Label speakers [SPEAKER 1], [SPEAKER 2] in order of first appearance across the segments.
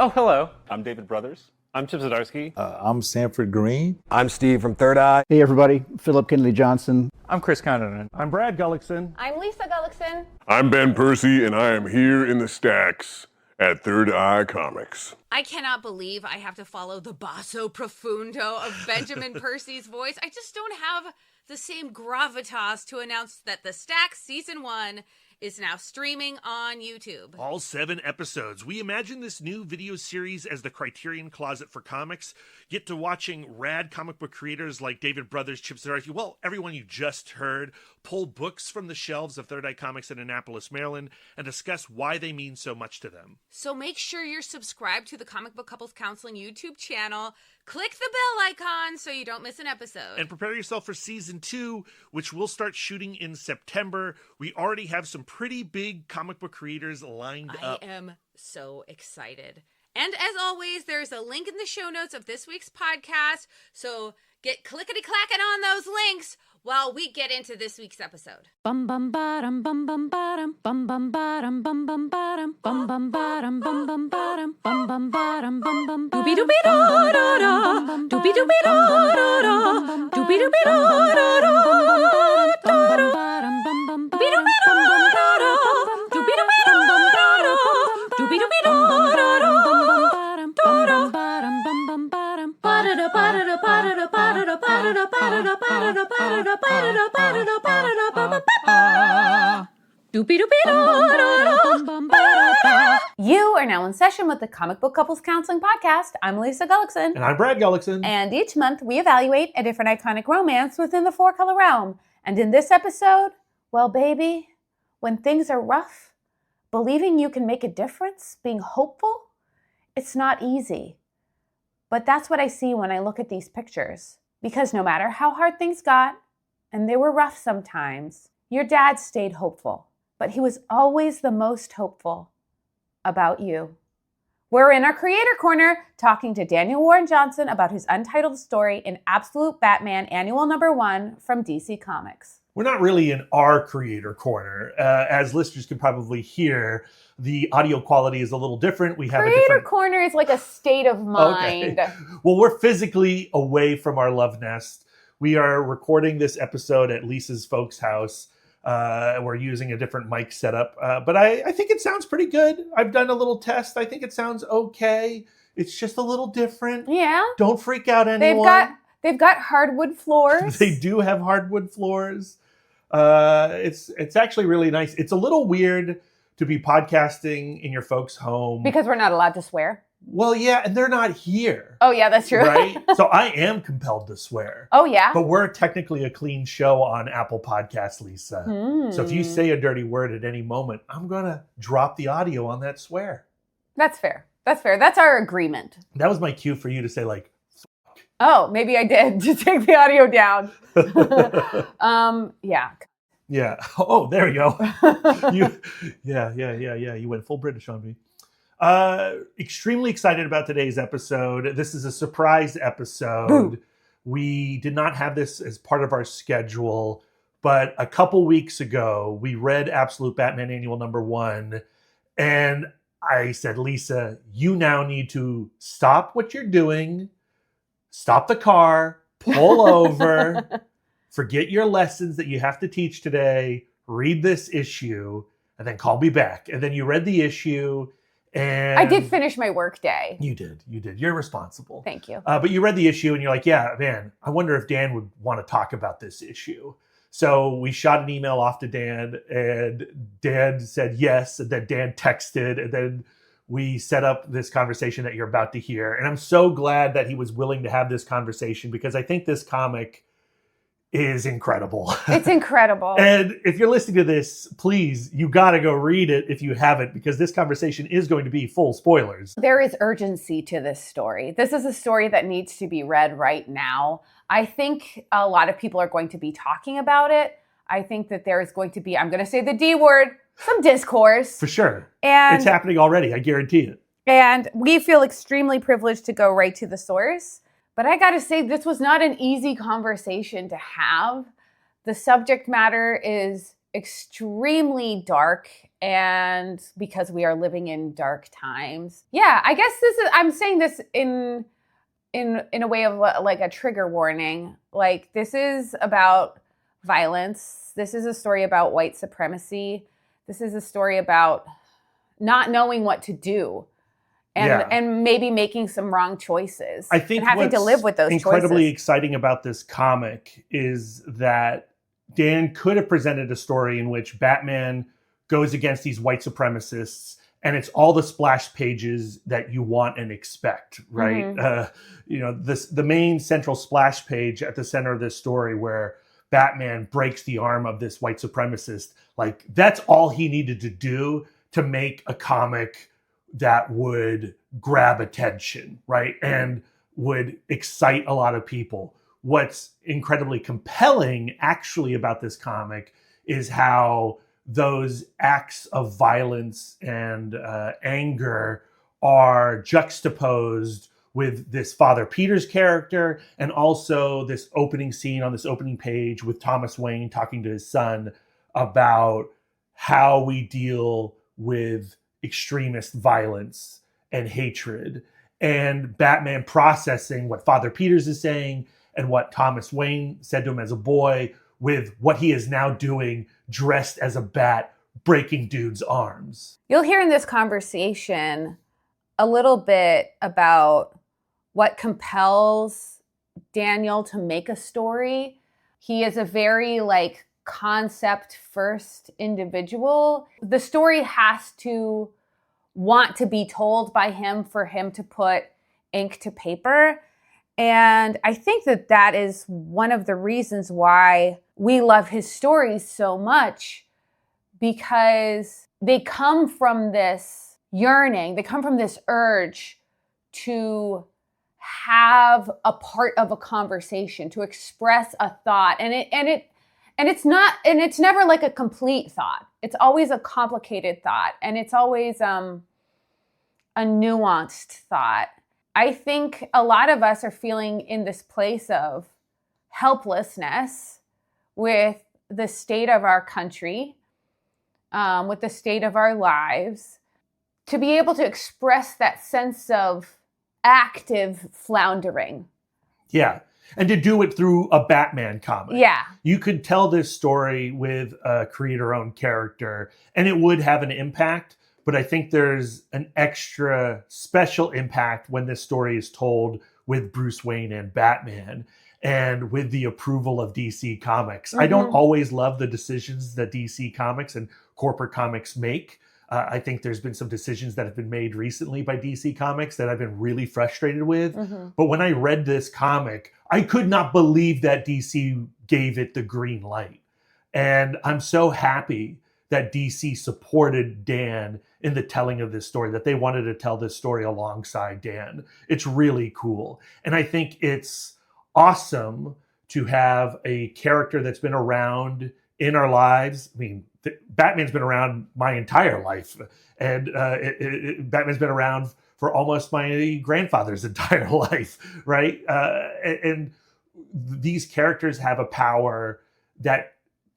[SPEAKER 1] Oh, hello.
[SPEAKER 2] I'm David Brothers.
[SPEAKER 1] I'm Chip Zdarsky.
[SPEAKER 3] I'm Sanford Green.
[SPEAKER 4] I'm Steve from Third Eye.
[SPEAKER 5] Hey everybody, Philip Kennedy Johnson.
[SPEAKER 1] I'm Chris Condon.
[SPEAKER 6] I'm Brad Gullickson.
[SPEAKER 7] I'm Lisa Gullickson.
[SPEAKER 8] I'm Ben Percy, and I am here in the stacks at Third Eye Comics.
[SPEAKER 7] I cannot believe I have to follow the basso profundo of Benjamin Percy's voice. I just don't have the same gravitas to announce that The Stacks Season 1 is now streaming on YouTube.
[SPEAKER 9] All 7 episodes. We imagine this new video series as the Criterion Closet for comics. Get to watching rad comic book creators like David Brothers, Chip Zdarsky, well, everyone you just heard, pull books from the shelves of Third Eye Comics in Annapolis, Maryland, and discuss why they mean so much to them.
[SPEAKER 7] So make sure you're subscribed to the Comic Book Couples Counseling YouTube channel. Click the bell icon so you don't miss an episode.
[SPEAKER 9] And prepare yourself for Season 2, which we'll start shooting in September. We already have some pretty big comic book creators lined up.
[SPEAKER 7] I am so excited. And as always, there's a link in the show notes of this week's podcast. So get clickety-clacking on those links while we get into this week's episode.
[SPEAKER 10] Bum bum bottom bum bum bottom bum bum bottom bum bum bottom bum bum bottom bum bum bottom bum bum bottom bum bum doobie doobie da da da doobie doobie da da da doobie doobie da da da bum bottom bum bum doobie doobie da da da doobie doobie da da da doobie doobie da da da bum bum bottom bum bum bottom ba da da ba da da ba da da ba da da ba da da ba da da ba da da ba da da
[SPEAKER 7] You are now in session with the Comic Book Couples Counseling Podcast. I'm Lisa Gullickson.
[SPEAKER 6] And I'm Brad Gullickson.
[SPEAKER 7] And each month we evaluate a different iconic romance within the four-color realm. And in this episode, well, baby, when things are rough, believing you can make a difference, being hopeful, it's not easy. But that's what I see when I look at these pictures. Because no matter how hard things got, and they were rough sometimes, your dad stayed hopeful. But he was always the most hopeful about you. We're in our Creator Corner talking to Daniel Warren Johnson about his untitled story in Absolute Batman Annual #1 from DC Comics.
[SPEAKER 6] We're not really in our Creator Corner. As listeners can probably hear, the audio quality is a little different. We have
[SPEAKER 7] Creator Corner is like a state of mind.
[SPEAKER 6] Okay. Well, we're physically away from our love nest. We are recording this episode at Lisa's folks' house. We're using a different mic setup, but I think it sounds pretty good. I've done a little test. I think it sounds okay. It's just a little different.
[SPEAKER 7] Yeah.
[SPEAKER 6] Don't freak out anyone.
[SPEAKER 7] They've got hardwood floors.
[SPEAKER 6] They do have hardwood floors. It's actually really nice. It's a little weird to be podcasting in your folks' home.
[SPEAKER 7] Because we're not allowed to swear.
[SPEAKER 6] Well, yeah, and they're not here.
[SPEAKER 7] Oh, yeah, that's true.
[SPEAKER 6] Right? So I am compelled to swear.
[SPEAKER 7] Oh, yeah?
[SPEAKER 6] But we're technically a clean show on Apple Podcasts, Lisa. So if you say a dirty word at any moment, I'm going to drop the audio on that swear.
[SPEAKER 7] That's fair. That's fair. That's our agreement.
[SPEAKER 6] That was my cue for you to say, like, fuck.
[SPEAKER 7] Oh, maybe I did to take the audio down. Yeah.
[SPEAKER 6] Yeah. Oh, there you go. Yeah. You went full British on me. Extremely excited about today's episode. This is a surprise episode. Ooh. We did not have this as part of our schedule, but a couple weeks ago, we read Absolute Batman Annual #1, and I said, Lisa, you now need to stop what you're doing, stop the car, pull over, forget your lessons that you have to teach today, read this issue, and then call me back. And then you read the issue. And
[SPEAKER 7] I did finish my work day.
[SPEAKER 6] You did. You're responsible.
[SPEAKER 7] Thank you.
[SPEAKER 6] But you read the issue and you're like, yeah, man, I wonder if Dan would want to talk about this issue. So we shot an email off to Dan, and Dan said yes, and then Dan texted, and then we set up this conversation that you're about to hear. And I'm so glad that he was willing to have this conversation, because I think this comic is incredible.
[SPEAKER 7] It's incredible.
[SPEAKER 6] And if you're listening to this, please, you got to go read it if you haven't, because this conversation is going to be full spoilers.
[SPEAKER 7] There is urgency to this story. This is a story that needs to be read right now. I think a lot of people are going to be talking about it. I think that there is going to be, I'm going to say the D word, some discourse.
[SPEAKER 6] For sure.
[SPEAKER 7] And
[SPEAKER 6] it's happening already. I guarantee it.
[SPEAKER 7] And we feel extremely privileged to go right to the source. But I got to say, this was not an easy conversation to have. The subject matter is extremely dark, and because we are living in dark times. Yeah, I guess I'm saying this in a way of like a trigger warning. Like, this is about violence. This is a story about white supremacy. This is a story about not knowing what to do and maybe making some wrong choices.
[SPEAKER 6] I think
[SPEAKER 7] and having to live with those
[SPEAKER 6] incredibly
[SPEAKER 7] choices.
[SPEAKER 6] exciting about this comic is that Dan could have presented a story in which Batman goes against these white supremacists, and it's all the splash pages that you want and expect, right? The main central splash page at the center of this story where Batman breaks the arm of this white supremacist, like, that's all he needed to do to make a comic that would grab attention, right? And would excite a lot of people. What's incredibly compelling actually about this comic is how those acts of violence and anger are juxtaposed with this Father Peter's character, and also this opening scene on this opening page with Thomas Wayne talking to his son about how we deal with extremist violence and hatred, and Batman processing what Father Peters is saying and what Thomas Wayne said to him as a boy with what he is now doing dressed as a bat, breaking dudes' arms.
[SPEAKER 7] You'll hear in this conversation a little bit about what compels Daniel to make a story. He is a very concept first individual. The story has to want to be told by him for him to put ink to paper. And I think that is one of the reasons why we love his stories so much, because they come from this yearning, they come from this urge to have a part of a conversation, to express a thought. And it's never like a complete thought. It's always a complicated thought, and it's always a nuanced thought. I think a lot of us are feeling in this place of helplessness with the state of our country, with the state of our lives, to be able to express that sense of active floundering.
[SPEAKER 6] Yeah. And to do it through a Batman comic.
[SPEAKER 7] Yeah.
[SPEAKER 6] You could tell this story with a creator-owned character, and it would have an impact. But I think there's an extra special impact when this story is told with Bruce Wayne and Batman, and with the approval of DC Comics. I don't always love the decisions that DC Comics and corporate comics make. I think there's been some decisions that have been made recently by DC Comics that I've been really frustrated with. But when I read this comic, I could not believe that DC gave it the green light. And I'm so happy that DC supported Dan in the telling of this story, that they wanted to tell this story alongside Dan. It's really cool. And I think it's awesome to have a character that's been around in our lives. I mean, Batman's been around my entire life, and Batman's been around for almost my grandfather's entire life, right? And these characters have a power that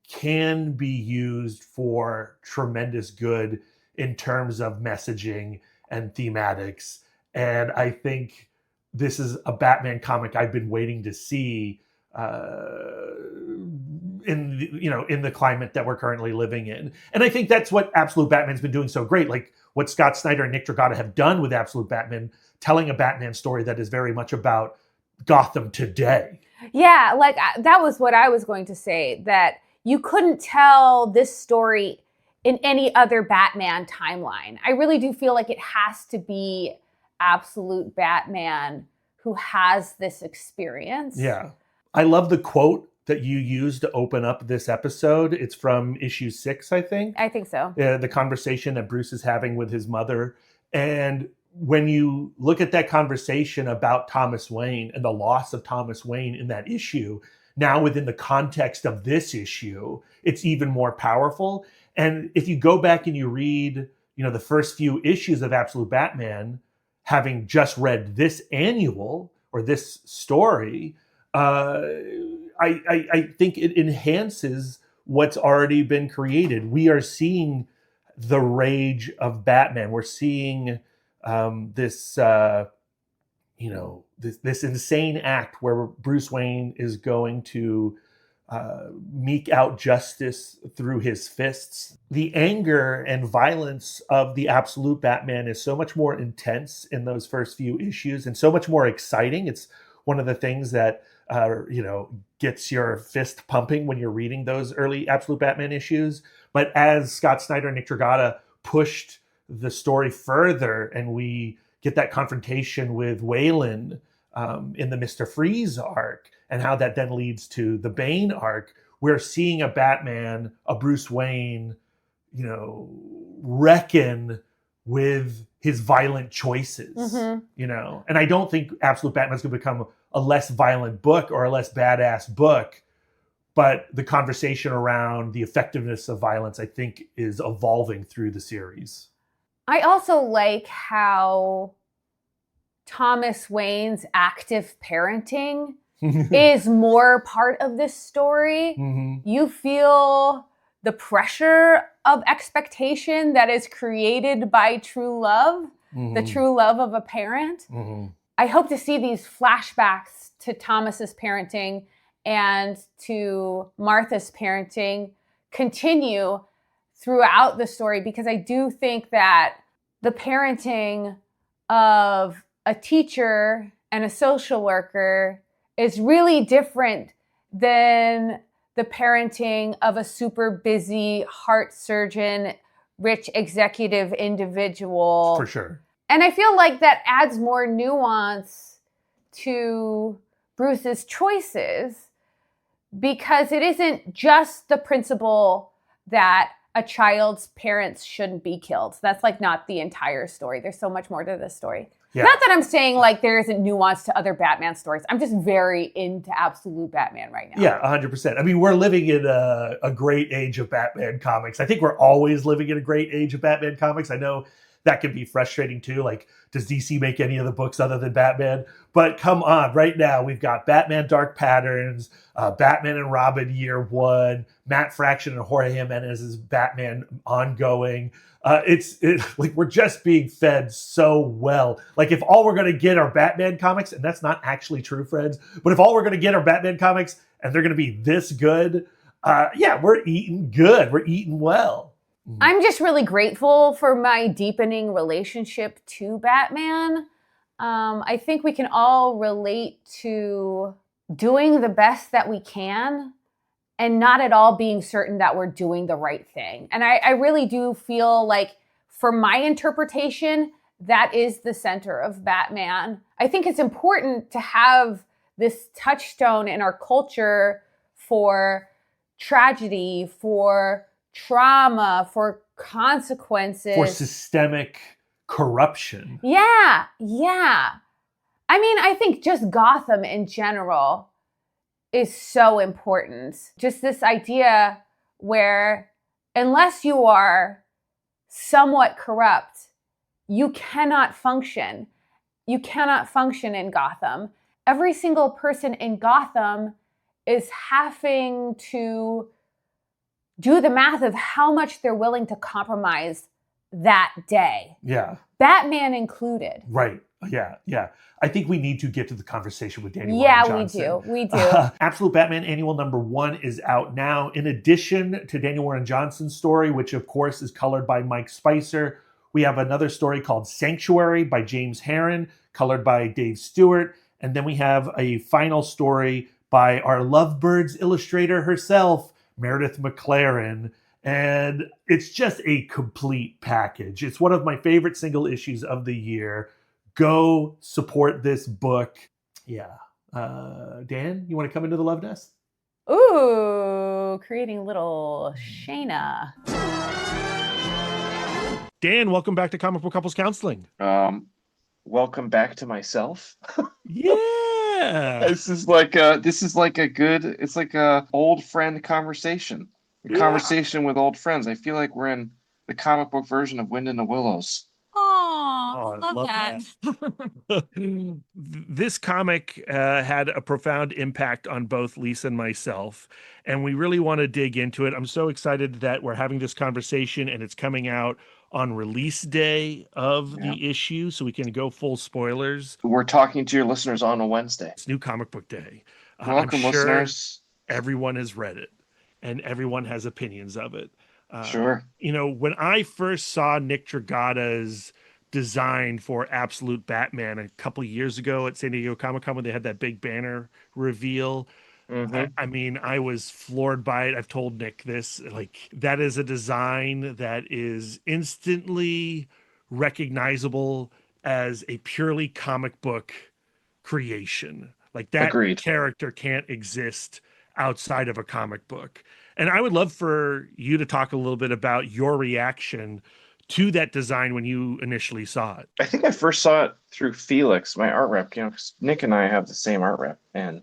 [SPEAKER 6] can be used for tremendous good in terms of messaging and thematics. And I think this is a Batman comic I've been waiting to see in the climate that we're currently living in. And I think that's what Absolute Batman's been doing so great. Like what Scott Snyder and Nick Dragotta have done with Absolute Batman, telling a Batman story that is very much about Gotham today.
[SPEAKER 7] Yeah, that was what I was going to say, that you couldn't tell this story in any other Batman timeline. I really do feel like it has to be Absolute Batman who has this experience.
[SPEAKER 6] Yeah. I love the quote that you used to open up this episode. It's from issue 6, I think.
[SPEAKER 7] I think so.
[SPEAKER 6] The conversation that Bruce is having with his mother. And when you look at that conversation about Thomas Wayne and the loss of Thomas Wayne in that issue, now within the context of this issue, it's even more powerful. And if you go back and you read, the first few issues of Absolute Batman, having just read this annual or this story, I think it enhances what's already been created. We are seeing the rage of Batman. We're seeing this insane act where Bruce Wayne is going to meke out justice through his fists. The anger and violence of the absolute Batman is so much more intense in those first few issues and so much more exciting. It's one of the things that gets your fist pumping when you're reading those early absolute Batman issues. But as Scott Snyder and Nick Dragotta pushed the story further, and we get that confrontation with Wayland in the Mr. Freeze arc, and how that then leads to the Bane arc, we're seeing a Batman, a Bruce Wayne, reckon with his violent choices, and I don't think Absolute Batman's going to become a less violent book or a less badass book, but the conversation around the effectiveness of violence, I think, is evolving through the series.
[SPEAKER 7] I also like how Thomas Wayne's active parenting is more part of this story. You feel the pressure of expectation that is created by true love, the true love of a parent. I hope to see these flashbacks to Thomas's parenting and to Martha's parenting continue throughout the story, because I do think that the parenting of a teacher and a social worker is really different than the parenting of a super busy heart surgeon, rich executive individual.
[SPEAKER 6] For sure.
[SPEAKER 7] And I feel like that adds more nuance to Bruce's choices, because it isn't just the principle that a child's parents shouldn't be killed. That's like not the entire story. There's so much more to this story. Yeah. Not that I'm saying like there isn't nuance to other Batman stories. I'm just very into Absolute Batman right now.
[SPEAKER 6] Yeah, 100%. I mean, we're living in a great age of Batman comics. I think we're always living in a great age of Batman comics. I know that can be frustrating too. Like, does DC make any of the books other than Batman? But come on, right now we've got Batman Dark Patterns, Batman and Robin Year One, Matt Fraction and Jorge Jimenez's Batman ongoing. It's like we're just being fed so well. Like, if all we're going to get are Batman comics, and that's not actually true, friends, but if all we're going to get are Batman comics and they're going to be this good, we're eating good. We're eating well.
[SPEAKER 7] I'm just really grateful for my deepening relationship to Batman. I think we can all relate to doing the best that we can and not at all being certain that we're doing the right thing. And I really do feel like, for my interpretation, that is the center of Batman. I think it's important to have this touchstone in our culture for tragedy, for trauma, for consequences,
[SPEAKER 6] for systemic corruption.
[SPEAKER 7] Yeah. I mean, I think just Gotham in general is so important. Just this idea where unless you are somewhat corrupt, you cannot function. You cannot function in Gotham. Every single person in Gotham is having to do the math of how much they're willing to compromise that day.
[SPEAKER 6] Yeah.
[SPEAKER 7] Batman included.
[SPEAKER 6] Right. Yeah. I think we need to get to the conversation with Daniel Warren Johnson.
[SPEAKER 7] We do.
[SPEAKER 6] Absolute Batman Annual number 1 is out now. In addition to Daniel Warren Johnson's story, which of course is colored by Mike Spicer, we have another story called Sanctuary by James Harren, colored by Dave Stewart. And then we have a final story by our Lovebirds illustrator herself, Meredith McClaren. And it's just a complete package. It's one of my favorite single issues of the year. Go support this book. Yeah. Dan, you want to come into the Love Nest?
[SPEAKER 7] Ooh, creating a little Shayna.
[SPEAKER 9] Dan, welcome back to Comic Book Couples Counseling.
[SPEAKER 2] Welcome back to myself.
[SPEAKER 9] Yeah.
[SPEAKER 2] This is like a old friend conversation. Conversation with old friends. I feel like we're in the comic book version of Wind in the Willows.
[SPEAKER 10] Aww.
[SPEAKER 9] I
[SPEAKER 10] love
[SPEAKER 9] love
[SPEAKER 10] that.
[SPEAKER 9] This comic had a profound impact on both Lisa and myself, and we really want to dig into it. I'm so excited that we're having this conversation and it's coming out on release day of the issue, so we can go full spoilers.
[SPEAKER 2] We're talking to your listeners on a Wednesday.
[SPEAKER 9] It's New Comic Book Day.
[SPEAKER 2] Welcome,
[SPEAKER 9] I'm sure
[SPEAKER 2] listeners.
[SPEAKER 9] everyone has read it and everyone has opinions of it.
[SPEAKER 2] Sure.
[SPEAKER 9] You know, when I first saw Nick Dragata's design for Absolute Batman a couple of years ago at San Diego Comic-Con when they had that big banner reveal, I mean, I was floored by it. I've told Nick this, like, that is a design that is instantly recognizable as a purely comic book creation. Like, that character can't exist outside of a comic book. And I would love for you to talk a little bit about your reaction to that design when you initially saw it.
[SPEAKER 2] I think I first saw it through Felix, my art rep, 'cause Nick and I have the same art rep, and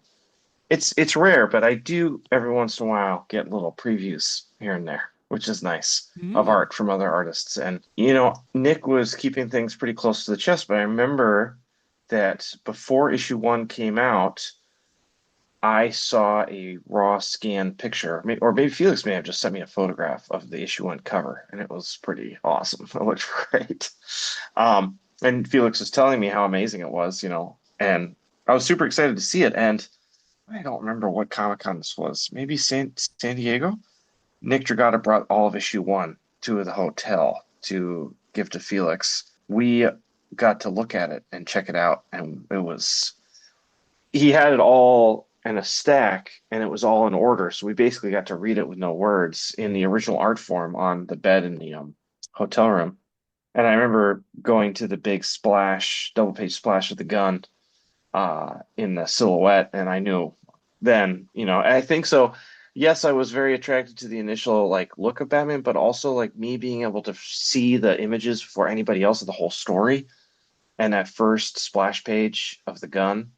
[SPEAKER 2] it's rare, but I do every once in a while get little previews here and there, which is nice, of art from other artists. And, Nick was keeping things pretty close to the chest, but I remember that before issue 1 came out, I saw a raw scan picture, or maybe Felix may have just sent me a photograph of the issue 1 cover, and it was pretty awesome. It looked great. And Felix was telling me how amazing it was, and I was super excited to see it. And I don't remember what Comic-Con this was. Maybe San Diego? Nick Dragata brought all of issue 1 to the hotel to give to Felix. We got to look at it and check it out, and he had it all in a stack, and it was all in order. So we basically got to read it with no words in the original art form on the bed in the hotel room. And I remember going to the big splash, double page splash of the gun in the silhouette, and I knew then, I think so. Yes, I was very attracted to the initial look of Batman, but also me being able to see the images before anybody else of the whole story, and that first splash page of the gun,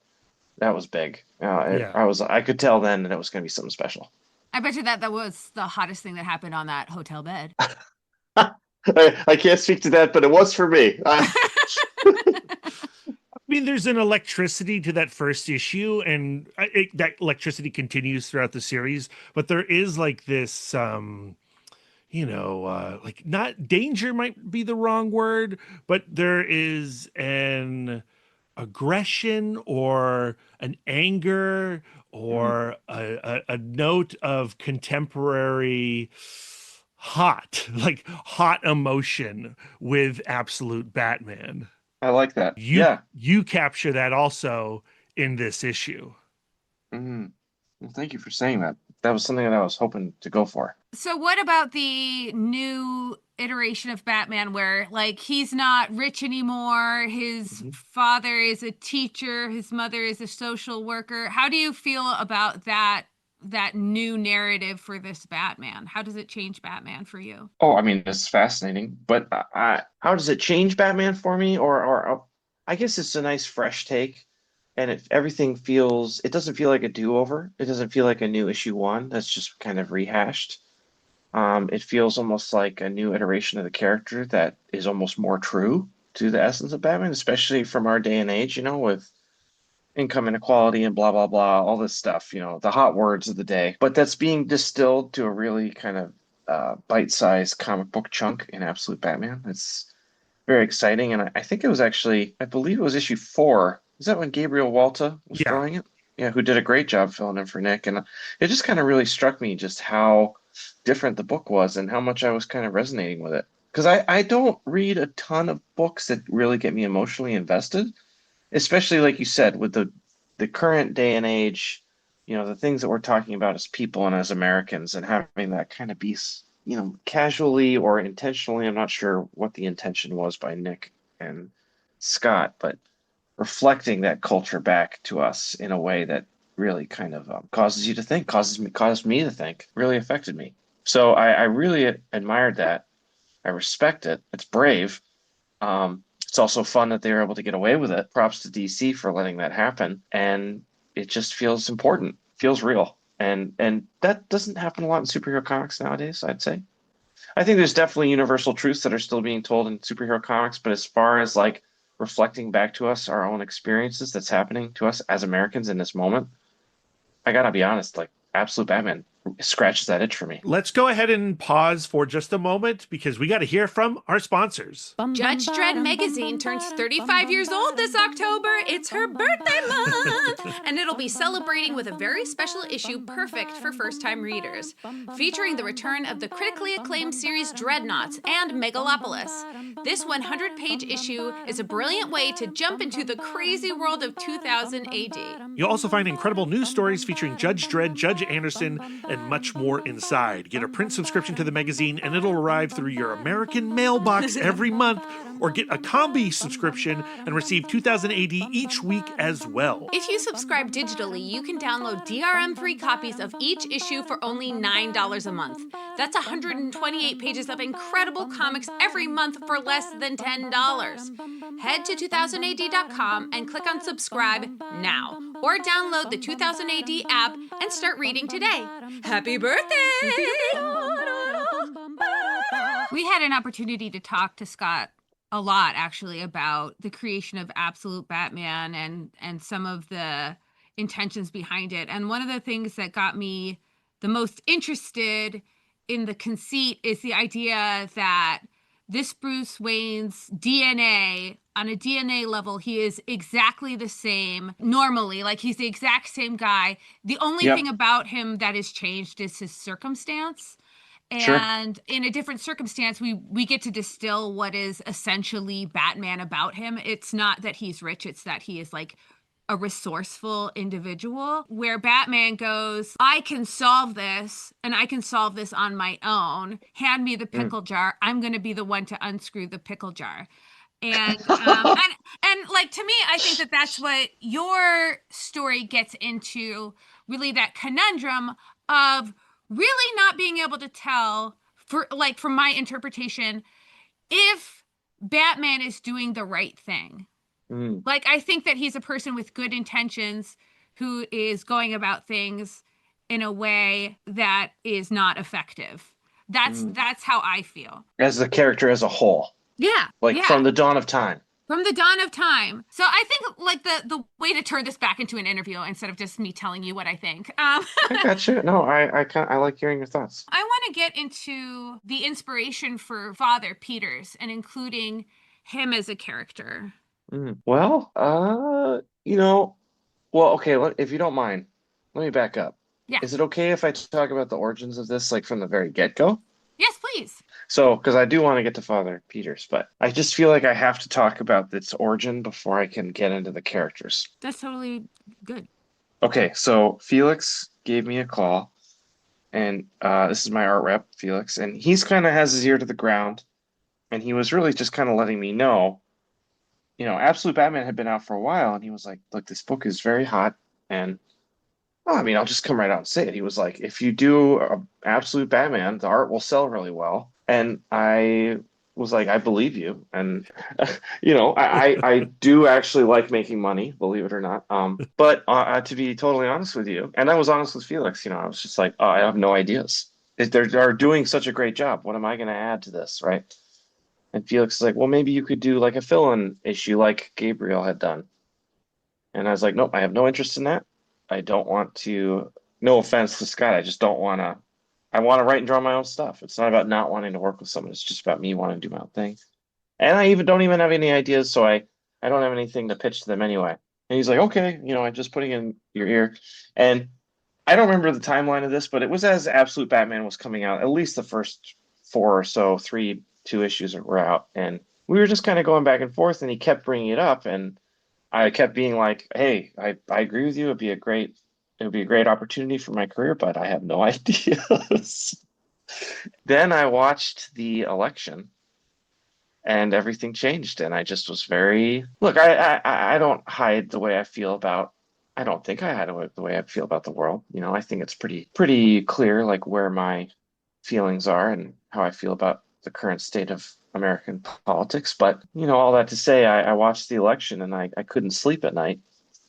[SPEAKER 2] that was big. I could tell then that it was going to be something special.
[SPEAKER 10] I bet you that was the hottest thing that happened on that hotel bed.
[SPEAKER 2] I can't speak to that, but it was for me.
[SPEAKER 9] I mean, there's an electricity to that first issue, and that electricity continues throughout the series. But there is this, not danger might be the wrong word, but there is an aggression or an anger or a note of contemporary hot emotion with Absolute Batman.
[SPEAKER 2] I like that.
[SPEAKER 9] You capture that also in this issue.
[SPEAKER 2] Well, thank you for saying that. That was something that I was hoping to go for.
[SPEAKER 10] So what about the new iteration of Batman where he's not rich anymore, his father is a teacher, his mother is a social worker? How do you feel about that new narrative for this Batman? How does it change Batman for you?
[SPEAKER 2] Oh, I mean, it's fascinating, but how does it change Batman for me? Or I guess it's a nice fresh take, and it doesn't feel like a do-over. It doesn't feel like a new issue 1 that's just kind of rehashed. It feels almost like a new iteration of the character that is almost more true to the essence of Batman, especially from our day and age, with income inequality and blah, blah, blah, all this stuff, the hot words of the day. But that's being distilled to a really kind of bite-sized comic book chunk in Absolute Batman. It's very exciting. And I think it was I believe it was issue 4. Is that when Gabriel Walta was drawing it? Yeah, who did a great job filling in for Nick. And it just kind of really struck me just how different the book was and how much I was kind of resonating with it. Because I don't read a ton of books that really get me emotionally invested, especially like you said, with the current day and age, the things that we're talking about as people and as Americans, and having that kind of be, casually or intentionally, I'm not sure what the intention was by Nick and Scott, but reflecting that culture back to us in a way that really kind of causes you to think, caused me to think, really affected me. So I really admired that. I respect it. It's brave. It's also fun that they were able to get away with it. Props to DC for letting that happen. And it just feels important, feels real. And that doesn't happen a lot in superhero comics nowadays, I'd say. I think there's definitely universal truths that are still being told in superhero comics, but as far as like reflecting back to us our own experiences that's happening to us as Americans in this moment, I gotta be honest, like Absolute Batman scratches that itch for me.
[SPEAKER 9] Let's go ahead and pause for just a moment because we got to hear from our sponsors.
[SPEAKER 10] Judge Dredd magazine turns 35 years old this October. It's her birthday month, and it'll be celebrating with a very special issue perfect for first-time readers, featuring the return of the critically acclaimed series Dreadnoughts and Megalopolis. This 100-page issue is a brilliant way to jump into the crazy world of 2000 AD.
[SPEAKER 9] You'll also find incredible news stories featuring Judge Dredd, Judge Anderson, and much more inside. Get a print subscription to the magazine and it'll arrive through your American mailbox every month, or get a combi subscription and receive 2000 AD each week as well.
[SPEAKER 10] If you subscribe digitally, you can download DRM-free copies of each issue for only $9 a month. That's 128 pages of incredible comics every month for less than $10. Head to 2000AD.com and click on subscribe now, or download the 2000 AD app and start reading today. Happy birthday!
[SPEAKER 4] We had an opportunity to talk to Scott a lot, actually, about the creation of Absolute Batman and some of the intentions behind it. And one of the things that got me the most interested in the conceit is the idea that this Bruce Wayne's DNA, on a DNA level, he is exactly the same normally. Like, he's the exact same guy. The only thing about him that has changed is his circumstance. And in a different circumstance, we get to distill what is essentially Batman about him. It's not that he's rich, it's that he is like a resourceful individual, where Batman goes, I can solve this, and I can solve this on my own. Hand me the pickle jar. I'm going to be the one to unscrew the pickle jar. And like, to me, I think that that's what your story gets into, really that conundrum of really not being able to tell, from my interpretation, if Batman is doing the right thing. Like, I think that he's a person with good intentions who is going about things in a way that is not effective. That's how I feel.
[SPEAKER 2] As the character as a whole.
[SPEAKER 4] Yeah.
[SPEAKER 2] From the dawn of time.
[SPEAKER 4] From the dawn of time. So I think, like, the way to turn this back into an interview instead of just me telling you what I think.
[SPEAKER 2] I got you. No, I like hearing your thoughts.
[SPEAKER 4] I want to get into the inspiration for Father Peters and including him as a character.
[SPEAKER 2] Well, okay, if you don't mind, let me back up.
[SPEAKER 4] Yeah.
[SPEAKER 2] Is it okay if I talk about the origins of this, like, from the very get-go?
[SPEAKER 4] Yes, please.
[SPEAKER 2] So, because I do want to get to Father Peters, but I just feel like I have to talk about its origin before I can get into the characters.
[SPEAKER 4] That's totally good.
[SPEAKER 2] Okay, so Felix gave me a call, and this is my art rep, Felix, and he's kind of has his ear to the ground, and he was really just kind of letting me know, Absolute Batman had been out for a while, and he was like, look, this book is very hot, and I'll just come right out and say it. He was like, if you do Absolute Batman, the art will sell really well. And I was like, I believe you. And, I do actually like making money, believe it or not. But to be totally honest with you, and I was honest with Felix, I was just like, I have no ideas. They're doing such a great job. What am I going to add to this, right? And Felix is like, well, maybe you could do like a fill-in issue like Gabriel had done. And I was like, nope, I have no interest in that. I don't want to, no offense to Scott, I just don't want to, I want to write and draw my own stuff. It's not about not wanting to work with someone. It's just about me wanting to do my own thing. And I don't even have any ideas, so I don't have anything to pitch to them anyway. And he's like, okay, I'm just putting in your ear. And I don't remember the timeline of this, but it was as Absolute Batman was coming out, at least the first 4 or so, 2 issues were out. And we were just kind of going back and forth, and he kept bringing it up. And I kept being like, hey, I agree with you. It would be a great opportunity for my career, but I have no ideas. Then I watched the election and everything changed. And I just was I don't hide the way I feel about, I don't think I hide the way I feel about the world. I think it's pretty clear, like, where my feelings are and how I feel about the current state of American politics. But, all that to say, I watched the election and I couldn't sleep at night.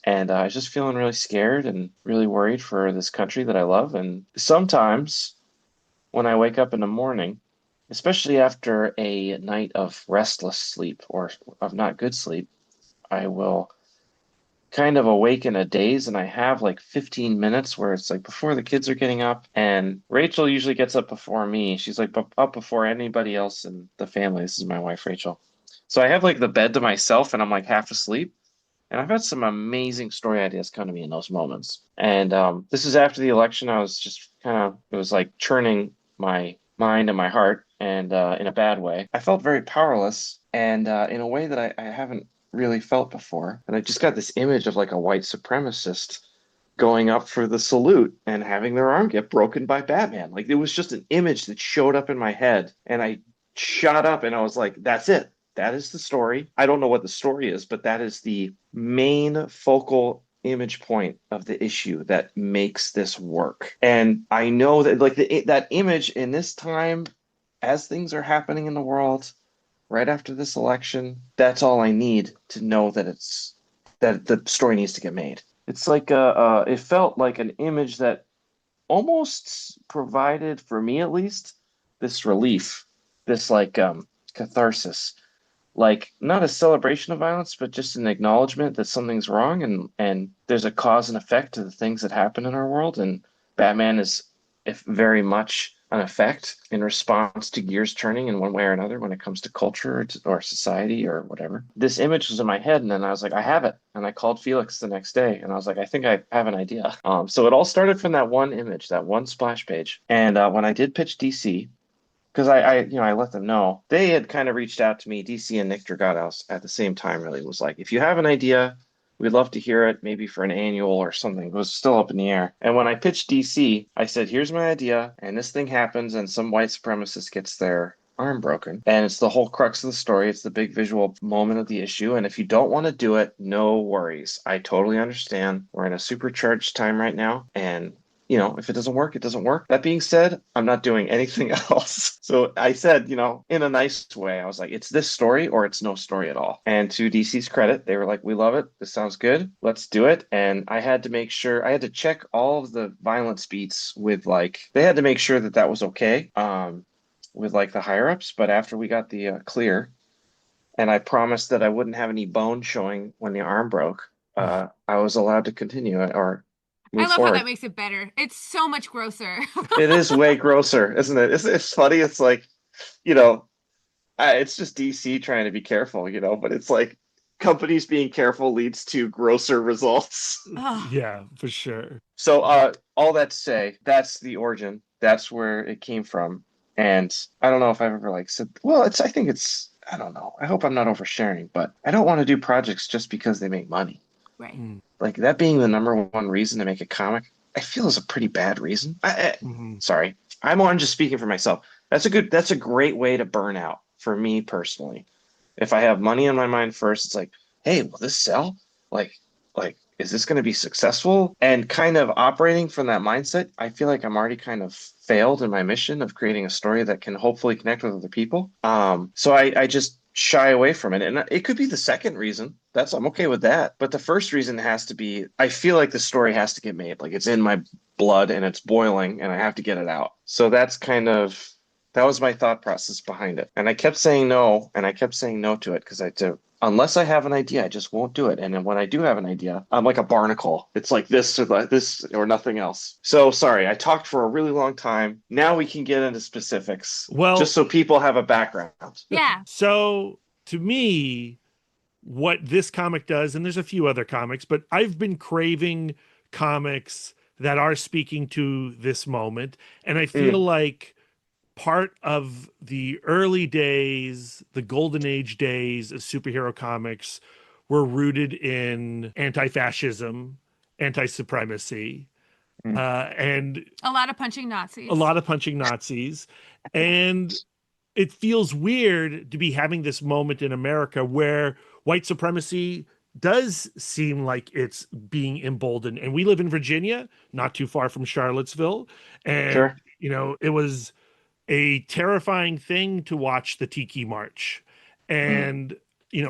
[SPEAKER 2] And I was just feeling really scared and really worried for this country that I love. And sometimes when I wake up in the morning, especially after a night of restless sleep or of not good sleep, I will kind of awake in a daze, and I have like 15 minutes where it's like before the kids are getting up, and Rachel usually gets up before me. She's like up before anybody else in the family. This is my wife, Rachel. So I have like the bed to myself and I'm like half asleep. And I've had some amazing story ideas come to me in those moments. And this is after the election. I was just it was like churning my mind and my heart, and in a bad way. I felt very powerless, and in a way that I haven't really felt before. And I just got this image of like a white supremacist going up for the salute and having their arm get broken by Batman. Like, it was just an image that showed up in my head, and I shot up and I was like, that's it. That is the story. I don't know what the story is, but that is the main focal image point of the issue that makes this work. And I know that like that image in this time, as things are happening in the world, right after this election, that's all I need to know that that the story needs to get made. It's like it felt like an image that almost provided, for me at least, this relief, this like catharsis. Like, not a celebration of violence, but just an acknowledgement that something's wrong, and there's a cause and effect to the things that happen in our world. And Batman is very much an effect in response to gears turning in one way or another when it comes to culture or society or whatever. This image was in my head, and then I was like, I have it. And I called Felix the next day, and I was like, I think I have an idea. So it all started from that one image, that one splash page. And when I did pitch DC, because I let them know, they had kind of reached out to me. DC and Nick Dragados at the same time really was like, if you have an idea, we'd love to hear it, maybe for an annual or something. It was still up in the air. And when I pitched DC, I said, here's my idea, and this thing happens, and some white supremacist gets their arm broken. And it's the whole crux of the story. It's the big visual moment of the issue. And if you don't want to do it, no worries. I totally understand. We're in a supercharged time right now, and if it doesn't work, it doesn't work. That being said, I'm not doing anything else. So I said, in a nice way, I was like, it's this story or it's no story at all. And to DC's credit, they were like, we love it. This sounds good. Let's do it. And I had to make sure, I had to check all of the violence beats with they had to make sure that was okay with the higher ups. But after we got the clear, and I promised that I wouldn't have any bone showing when the arm broke, I was allowed to continue or move
[SPEAKER 4] I love
[SPEAKER 2] forward.
[SPEAKER 4] how that makes it better. It's so much grosser.
[SPEAKER 2] It is way grosser, isn't it? It's funny. It's like, it's just DC trying to be careful, but it's like companies being careful leads to grosser results.
[SPEAKER 6] Yeah, for sure.
[SPEAKER 2] So all that to say, that's the origin. That's where it came from. And I don't know if I've ever said, well, I don't know. I hope I'm not oversharing, but I don't want to do projects just because they make money.
[SPEAKER 4] Right.
[SPEAKER 2] Like, that being the number one reason to make a comic, I feel is a pretty bad reason. Sorry. I'm just speaking for myself. That's a great way to burn out for me personally. If I have money on my mind first, it's like, hey, will this sell? Like, is this going to be successful? And kind of operating from that mindset, I feel like I'm already kind of failed in my mission of creating a story that can hopefully connect with other people. So I just shy away from it. And it could be the second reason. I'm okay with that. But the first reason has to be, I feel like the story has to get made. Like, it's in my blood and it's boiling and I have to get it out. So that was my thought process behind it. And I kept saying no, and I kept saying no to it because unless I have an idea, I just won't do it. And then when I do have an idea, I'm like a barnacle. It's like this or nothing else. So sorry, I talked for a really long time. Now we can get into specifics.
[SPEAKER 6] Well,
[SPEAKER 2] just so people have a background.
[SPEAKER 4] Yeah.
[SPEAKER 6] So to me, what this comic does, and there's a few other comics, but I've been craving comics that are speaking to this moment. And I feel like part of the early days, the golden age days of superhero comics, were rooted in anti-fascism, anti-supremacy, and
[SPEAKER 4] a lot of punching Nazis.
[SPEAKER 6] And it feels weird to be having this moment in America where white supremacy does seem like it's being emboldened. And we live in Virginia, not too far from Charlottesville. And,
[SPEAKER 2] Sure.
[SPEAKER 6] It was a terrifying thing to watch the Tiki March. And,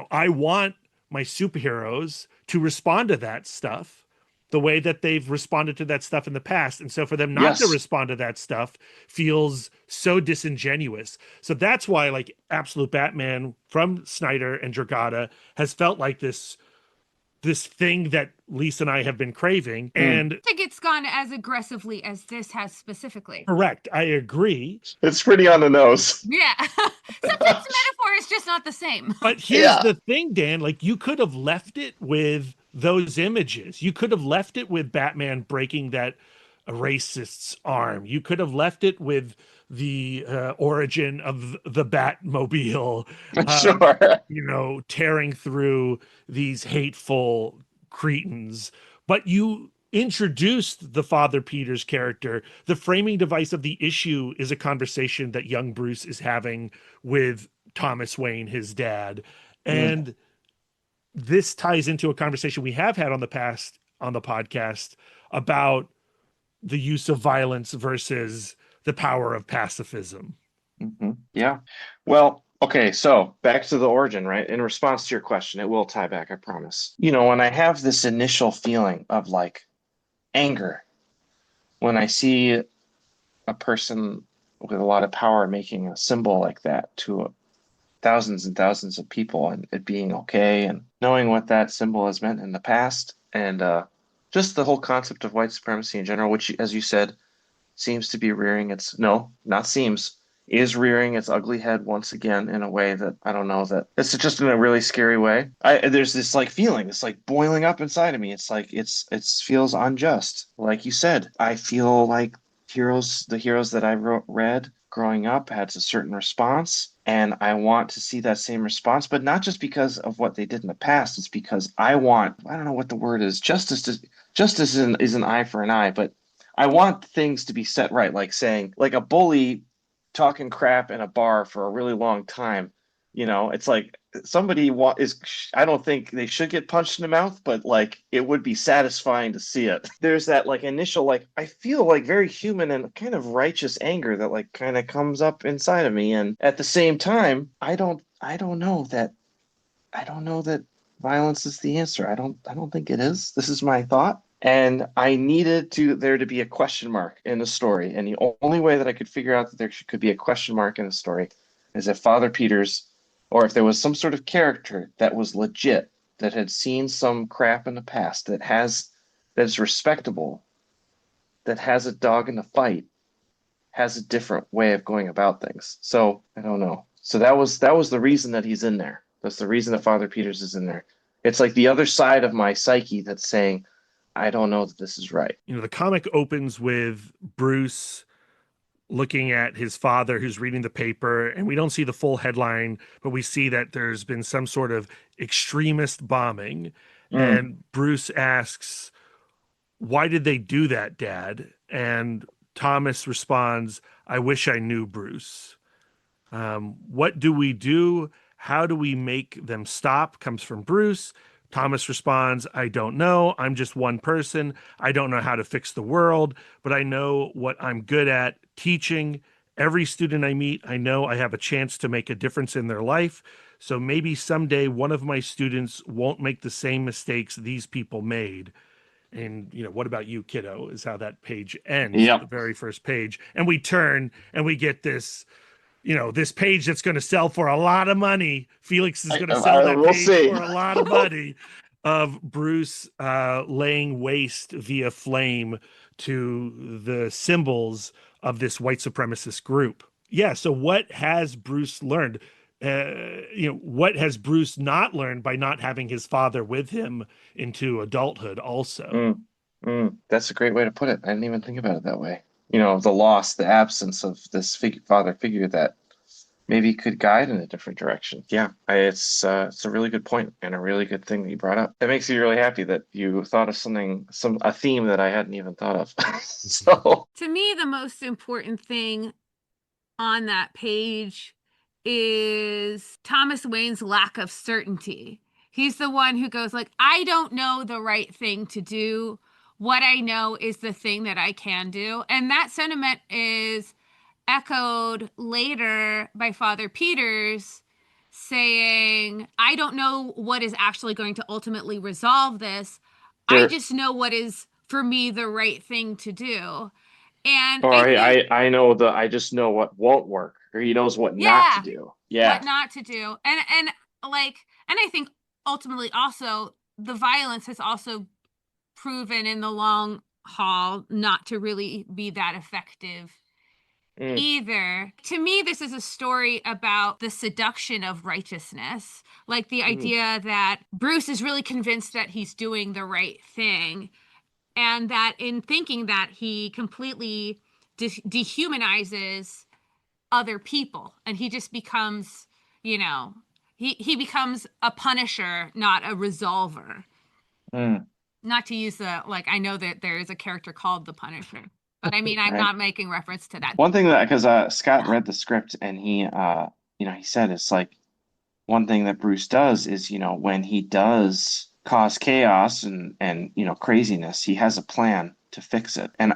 [SPEAKER 6] I want my superheroes to respond to that stuff.
[SPEAKER 9] the way that they've responded to that stuff in the past. And so for them not to
[SPEAKER 2] Yes.
[SPEAKER 9] respond to that stuff feels so disingenuous. So that's why like Absolute Batman from Snyder and Dragata has felt like this thing that Lisa and I have been craving. And
[SPEAKER 4] I think it's gone as aggressively as this has specifically.
[SPEAKER 9] correct, I agree.
[SPEAKER 2] It's pretty on the nose.
[SPEAKER 4] Yeah. Sometimes the metaphor is just not the same.
[SPEAKER 9] But here's the thing, Dan, like you could have left it with those images. You could have left it with Batman breaking that racist's arm. You could have left it with the origin of the Batmobile,
[SPEAKER 2] Sure.
[SPEAKER 9] you know, tearing through these hateful cretins. But you introduced the Father Peters character. The framing device of the issue is a conversation that young Bruce is having with Thomas Wayne, his dad. And this ties into a conversation we have had on the past on the podcast about the use of violence versus the power of pacifism.
[SPEAKER 2] Yeah. Well, okay, so back to the origin, right? In response to your question, it will tie back, I promise. You know, when I have this initial feeling of like anger, when I see a person with a lot of power making a symbol like that to thousands and thousands of people and it being okay, and knowing what that symbol has meant in the past, and just the whole concept of white supremacy in general, which, as you said, seems to be rearing its, no, not seems, is rearing its ugly head once again in a way that I don't know, that it's just in a really scary way. There's this like feeling, it's like boiling up inside of me. It's like it feels unjust. Like you said, I feel like the heroes that I read growing up had a certain response, and I want to see that same response, but not just because of what they did in the past. It's because I don't know what the word is. Justice is an eye for an eye, but I want things to be set right. Like saying, like a bully talking crap in a bar for a really long time, you know, it's like I don't think they should get punched in the mouth, but like it would be satisfying to see it. There's that like initial, like I feel like very human and kind of righteous anger that like kind of comes up inside of me. And at the same time, I don't know that violence is the answer. I don't think it is. This is my thought. And I needed there to be a question mark in the story. And the only way that I could figure out that there could be a question mark in the story is if Father Peters, or if there was some sort of character that was legit, that had seen some crap in the past, that is respectable, that has a dog in the fight, has a different way of going about things. So I don't know. So that was the reason that he's in there. That's the reason that Father Peters is in there. It's like the other side of my psyche that's saying, I don't know that this is right.
[SPEAKER 9] You know, the comic opens with Bruce looking at his father who's reading the paper, and we don't see the full headline, but we see that there's been some sort of extremist bombing. And Bruce asks, "Why did they do that, Dad?" And Thomas responds, "I wish I knew, Bruce." What do we do? How do we make them stop? Comes from Bruce. Thomas responds, "I don't know. I'm just one person. I don't know how to fix the world, but I know what I'm good at, teaching. Every student I meet, I know I have a chance to make a difference in their life. So maybe someday one of my students won't make the same mistakes these people made." And, you know, what about you, kiddo, is how that page ends, the very first page. And we turn and we get this, you know, this page that's going to sell for a lot of money. Felix is going to sell that page for a lot of money, of Bruce laying waste via flame to the symbols of this white supremacist group. Yeah. So what has Bruce learned? What has Bruce not learned by not having his father with him into adulthood also?
[SPEAKER 2] That's a great way to put it. I didn't even think about it that way. You know, the loss, the absence of this father figure that maybe could guide in a different direction. Yeah, it's a really good point and a really good thing that you brought up. It makes me really happy that you thought of a theme that I hadn't even thought of. So
[SPEAKER 4] to me, the most important thing on that page is Thomas Wayne's lack of certainty. He's the one who goes like, I don't know the right thing to do. What I know is the thing that I can do. And that sentiment is echoed later by Father Peters saying, I don't know what is actually going to ultimately resolve this. I just know what is for me the right thing to do. And
[SPEAKER 2] Or
[SPEAKER 4] I
[SPEAKER 2] I just know what won't work, or he knows what not to do. Yeah.
[SPEAKER 4] What not to do. And I think ultimately also the violence has also proven in the long haul not to really be that effective either. To me, this is a story about the seduction of righteousness, like the idea that Bruce is really convinced that he's doing the right thing, and that in thinking that he completely dehumanizes other people, and he just becomes, he becomes a punisher, not a resolver. Not to use I know that there is a character called the Punisher, but I mean, I'm not making reference to that.
[SPEAKER 2] One thing that, because Scott read the script and he said it's like one thing that Bruce does is, when he does cause chaos and craziness, he has a plan to fix it. And,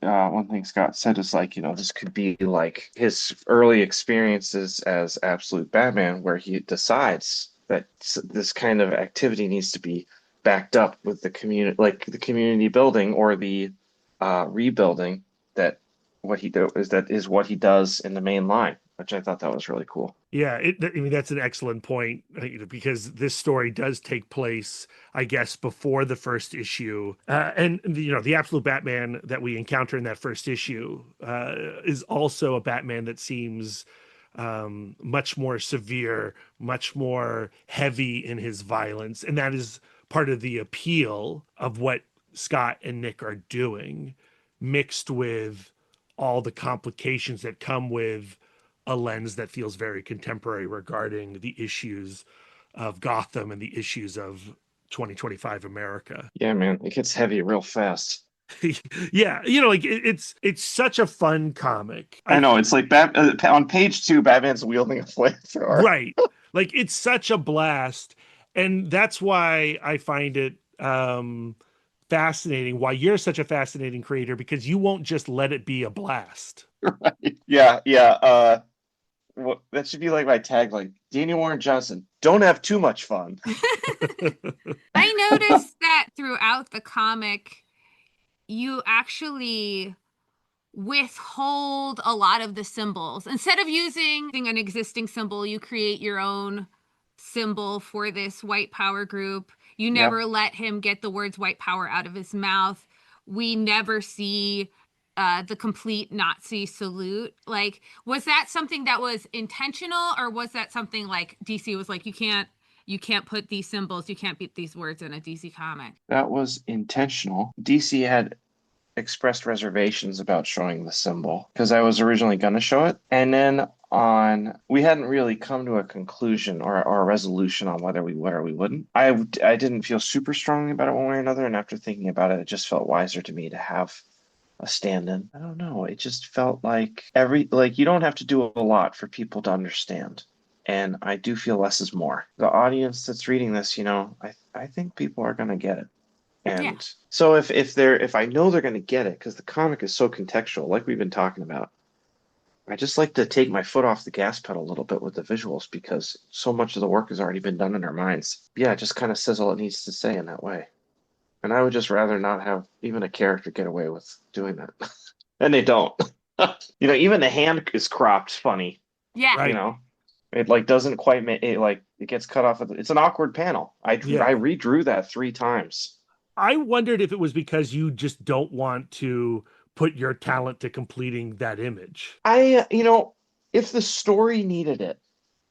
[SPEAKER 2] one thing Scott said is this could be like his early experiences as absolute Batman, where he decides that this kind of activity needs to be backed up with the community, like the community building or the rebuilding, that what he is what he does in the main line, which I thought that was really cool.
[SPEAKER 9] Yeah, that's an excellent point, because this story does take place, I guess, before the first issue, and the absolute Batman that we encounter in that first issue is also a Batman that seems much more severe, much more heavy in his violence, and that is part of the appeal of what Scott and Nick are doing, mixed with all the complications that come with a lens that feels very contemporary regarding the issues of Gotham and the issues of 2025 America.
[SPEAKER 2] Yeah, man, it gets heavy real fast.
[SPEAKER 9] Yeah, it's such a fun comic.
[SPEAKER 2] I know, it's like on page 2, Batman's wielding a flamethrower.
[SPEAKER 9] Right. It's such a blast. And that's why I find it fascinating, why you're such a fascinating creator, because you won't just let it be a blast.
[SPEAKER 2] Right. Yeah. That should be like my tagline. Daniel Warren Johnson, don't have too much fun.
[SPEAKER 4] I noticed that throughout the comic, you actually withhold a lot of the symbols. Instead of using an existing symbol, you create your own symbol for this white power group. You never let him get the words white power out of his mouth. We never see the complete Nazi salute. Was that something that was intentional, or was that something like DC was like, you can't put these symbols, you can't put these words in a DC comic?
[SPEAKER 2] That was intentional. DC had expressed reservations about showing the symbol because I was originally going to show it, and then we hadn't really come to a conclusion or a resolution on whether we would or we wouldn't. I didn't feel super strongly about it one way or another, and after thinking about it, it just felt wiser to me to have a stand-in. I don't know, it just felt like you don't have to do a lot for people to understand, and I do feel less is more. The audience that's reading this, I think people are going to get it. And so if I know they're going to get it, because the comic is so contextual, like we've been talking about, I just like to take my foot off the gas pedal a little bit with the visuals, because so much of the work has already been done in our minds. Yeah, it just kind of says all it needs to say in that way. And I would just rather not have even a character get away with doing that. And they don't. Even the hand is cropped funny.
[SPEAKER 4] Yeah.
[SPEAKER 9] Right.
[SPEAKER 2] It doesn't quite make it, it gets cut off. It's an awkward panel. I redrew that 3 times.
[SPEAKER 9] I wondered if it was because you just don't want to put your talent to completing that image.
[SPEAKER 2] If the story needed it,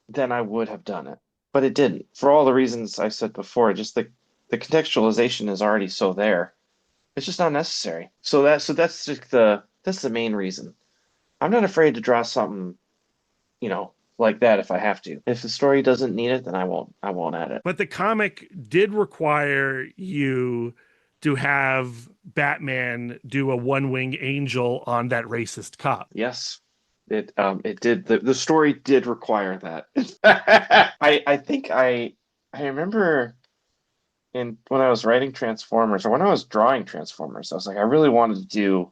[SPEAKER 2] then I would have done it, but it didn't. For all the reasons I said before, just the contextualization is already so there. It's just not necessary. So that's just that's the main reason. I'm not afraid to draw something, like that if I have to. If the story doesn't need it, then I won't add it.
[SPEAKER 9] But the comic did require you to have Batman do a one-winged angel on that racist cop.
[SPEAKER 2] Yes, it did. The story did require that. I think I remember when I was writing Transformers, or when I was drawing Transformers, I was like, I really wanted to do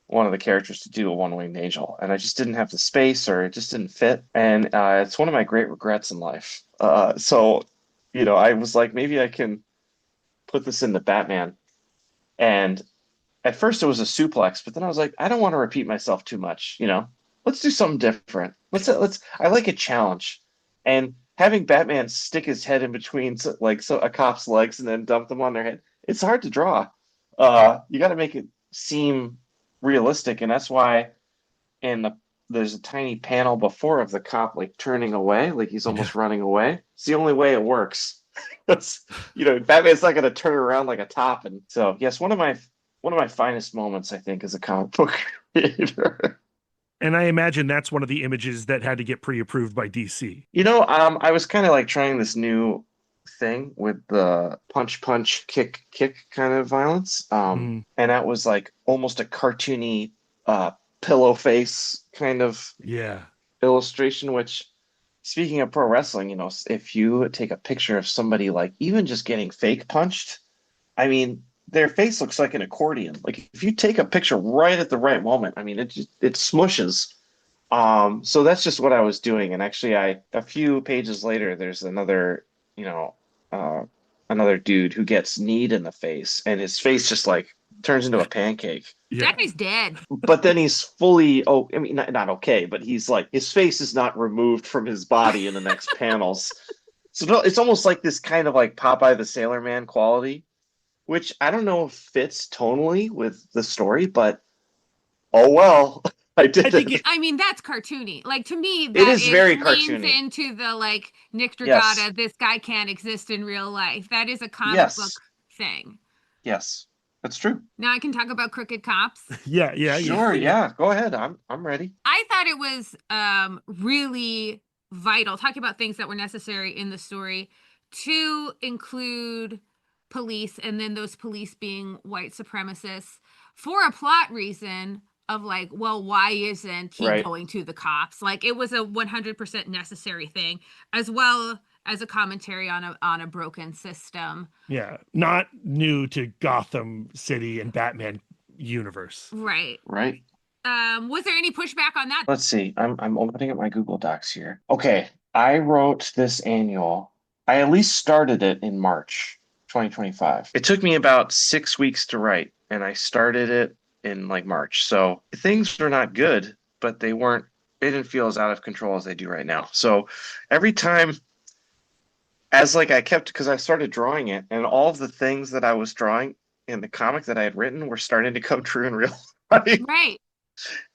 [SPEAKER 2] one of the characters to do a one-winged angel, and I just didn't have the space, or it just didn't fit. And it's one of my great regrets in life. So I was like, maybe I can put this into Batman. And at first it was a suplex, but then I was like, I don't want to repeat myself too much, you know. Let's do something different. I like a challenge. And having Batman stick his head in between a cop's legs and then dump them on their head, it's hard to draw. You got to make it seem realistic, and that's why there's a tiny panel before of the cop like turning away, like he's almost running away. It's the only way it works. That's, you know, Batman's not going to turn around like a top. And so, yes, one of my finest moments, I think, as a comic book creator.
[SPEAKER 9] And I imagine that's one of the images that had to get pre-approved by DC.
[SPEAKER 2] You know, I was kind of like trying this new thing with the punch, kick kind of violence. And that was like almost a cartoony pillow face kind of illustration, which, speaking of pro wrestling, you know, if you take a picture of somebody like even just getting fake punched, I mean, their face looks like an accordion. Like if you take a picture right at the right moment, I mean, it smushes. So that's just what I was doing. And actually, a few pages later, there's another, you know, another dude who gets kneed in the face, and his face just like turns into a pancake.
[SPEAKER 4] That guy's dead.
[SPEAKER 2] But then he's fully, I mean, not okay, but he's like, his face is not removed from his body in the next panels. So it's almost like this kind of like Popeye the Sailor Man quality, which I don't know if fits tonally with the story, but oh well. I did it.
[SPEAKER 4] I mean, that's cartoony. Like, to me, that
[SPEAKER 2] it is very
[SPEAKER 4] leans
[SPEAKER 2] cartoony.
[SPEAKER 4] into the like Nick Dragata, this guy can't exist in real life. That is a comic book thing.
[SPEAKER 2] Yes, that's true.
[SPEAKER 4] Now I can talk about Crooked Cops.
[SPEAKER 2] Sure, yeah. Go ahead. I'm ready.
[SPEAKER 4] I thought it was really vital, talking about things that were necessary in the story, to include police, and then those police being white supremacists, for a plot reason of like, well, why isn't he going to the cops? Like, it was a 100% necessary thing, as well as a commentary on a broken system. Yeah,
[SPEAKER 9] not new to Gotham City and Batman universe.
[SPEAKER 2] Right.
[SPEAKER 4] Was there any pushback on that?
[SPEAKER 2] Let's see. I'm opening up my Google Docs here. Okay, I wrote this annual. I at least started it in March 2025. It took me about 6 weeks to write, and I started it in like March. So things were not good, but they didn't feel as out of control as they do right now. So every time, because I started drawing it, and all of the things that I was drawing in the comic that I had written were starting to come true in real life.
[SPEAKER 4] Right.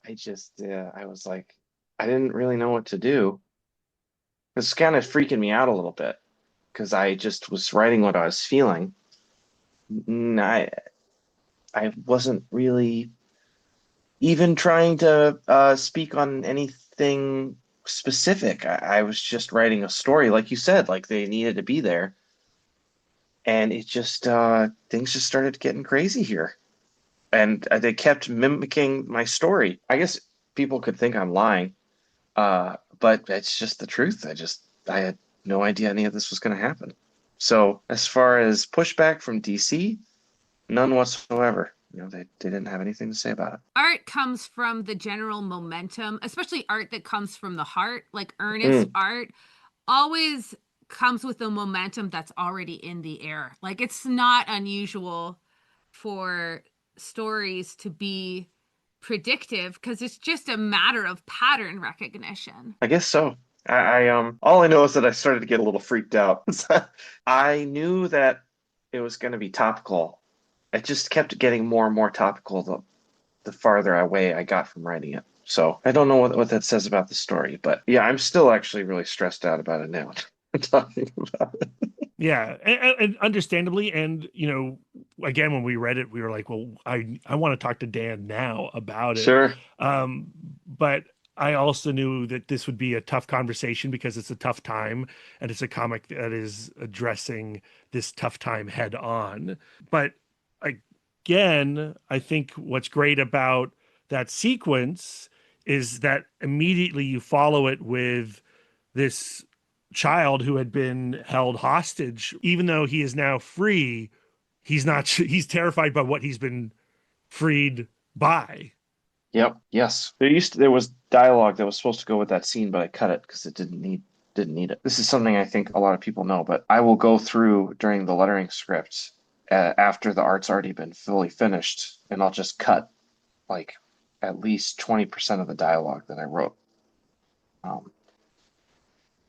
[SPEAKER 2] I was like, I didn't really know what to do. It's kind of freaking me out a little bit, because I just was writing what I was feeling. I wasn't really even trying to speak on anything specific. I was just writing a story, like you said, like they needed to be there. And it just, things just started getting crazy here. And they kept mimicking my story. I guess people could think I'm lying, but it's just the truth. I had no idea any of this was going to happen. So as far as pushback from DC, none whatsoever. You know, they didn't have anything to say about it.
[SPEAKER 4] Art comes from the general momentum, especially art that comes from the heart. Like earnest art always comes with the momentum that's already in the air. Like, it's not unusual for stories to be predictive, because it's just a matter of pattern recognition.
[SPEAKER 2] I guess so. I all I know is that I started to get a little freaked out. I knew that it was going to be topical. It just kept getting more and more topical the farther away I got from writing it. So I don't know what that says about the story, but yeah, I'm still actually really stressed out about it now. Talking about it.
[SPEAKER 9] Yeah, and understandably, and you know, again, when we read it, we were like, well, I want to talk to Dan now about it.
[SPEAKER 2] Sure.
[SPEAKER 9] But I also knew that this would be a tough conversation, because it's a tough time, and it's a comic that is addressing this tough time head on. But again, I think what's great about that sequence is that immediately you follow it with this child who had been held hostage. Even though he is now free, he's terrified by what he's been freed by.
[SPEAKER 2] Yep. Yes. There was dialogue that was supposed to go with that scene, but I cut it because it didn't need it. This is something I think a lot of people know, but I will go through during the lettering script after the art's already been fully finished, and I'll just cut like at least 20% of the dialogue that I wrote.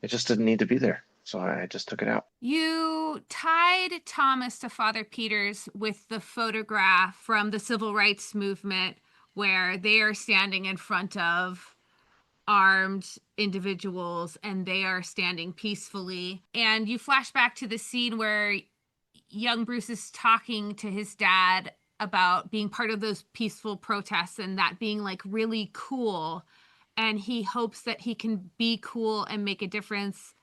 [SPEAKER 2] It just didn't need to be there, so I just took it out.
[SPEAKER 4] You tied Thomas to Father Peters with the photograph from the civil rights movement where they are standing in front of armed individuals and they are standing peacefully. And you flash back to the scene where young Bruce is talking to his dad about being part of those peaceful protests and that being like really cool. And he hopes that he can be cool and make a difference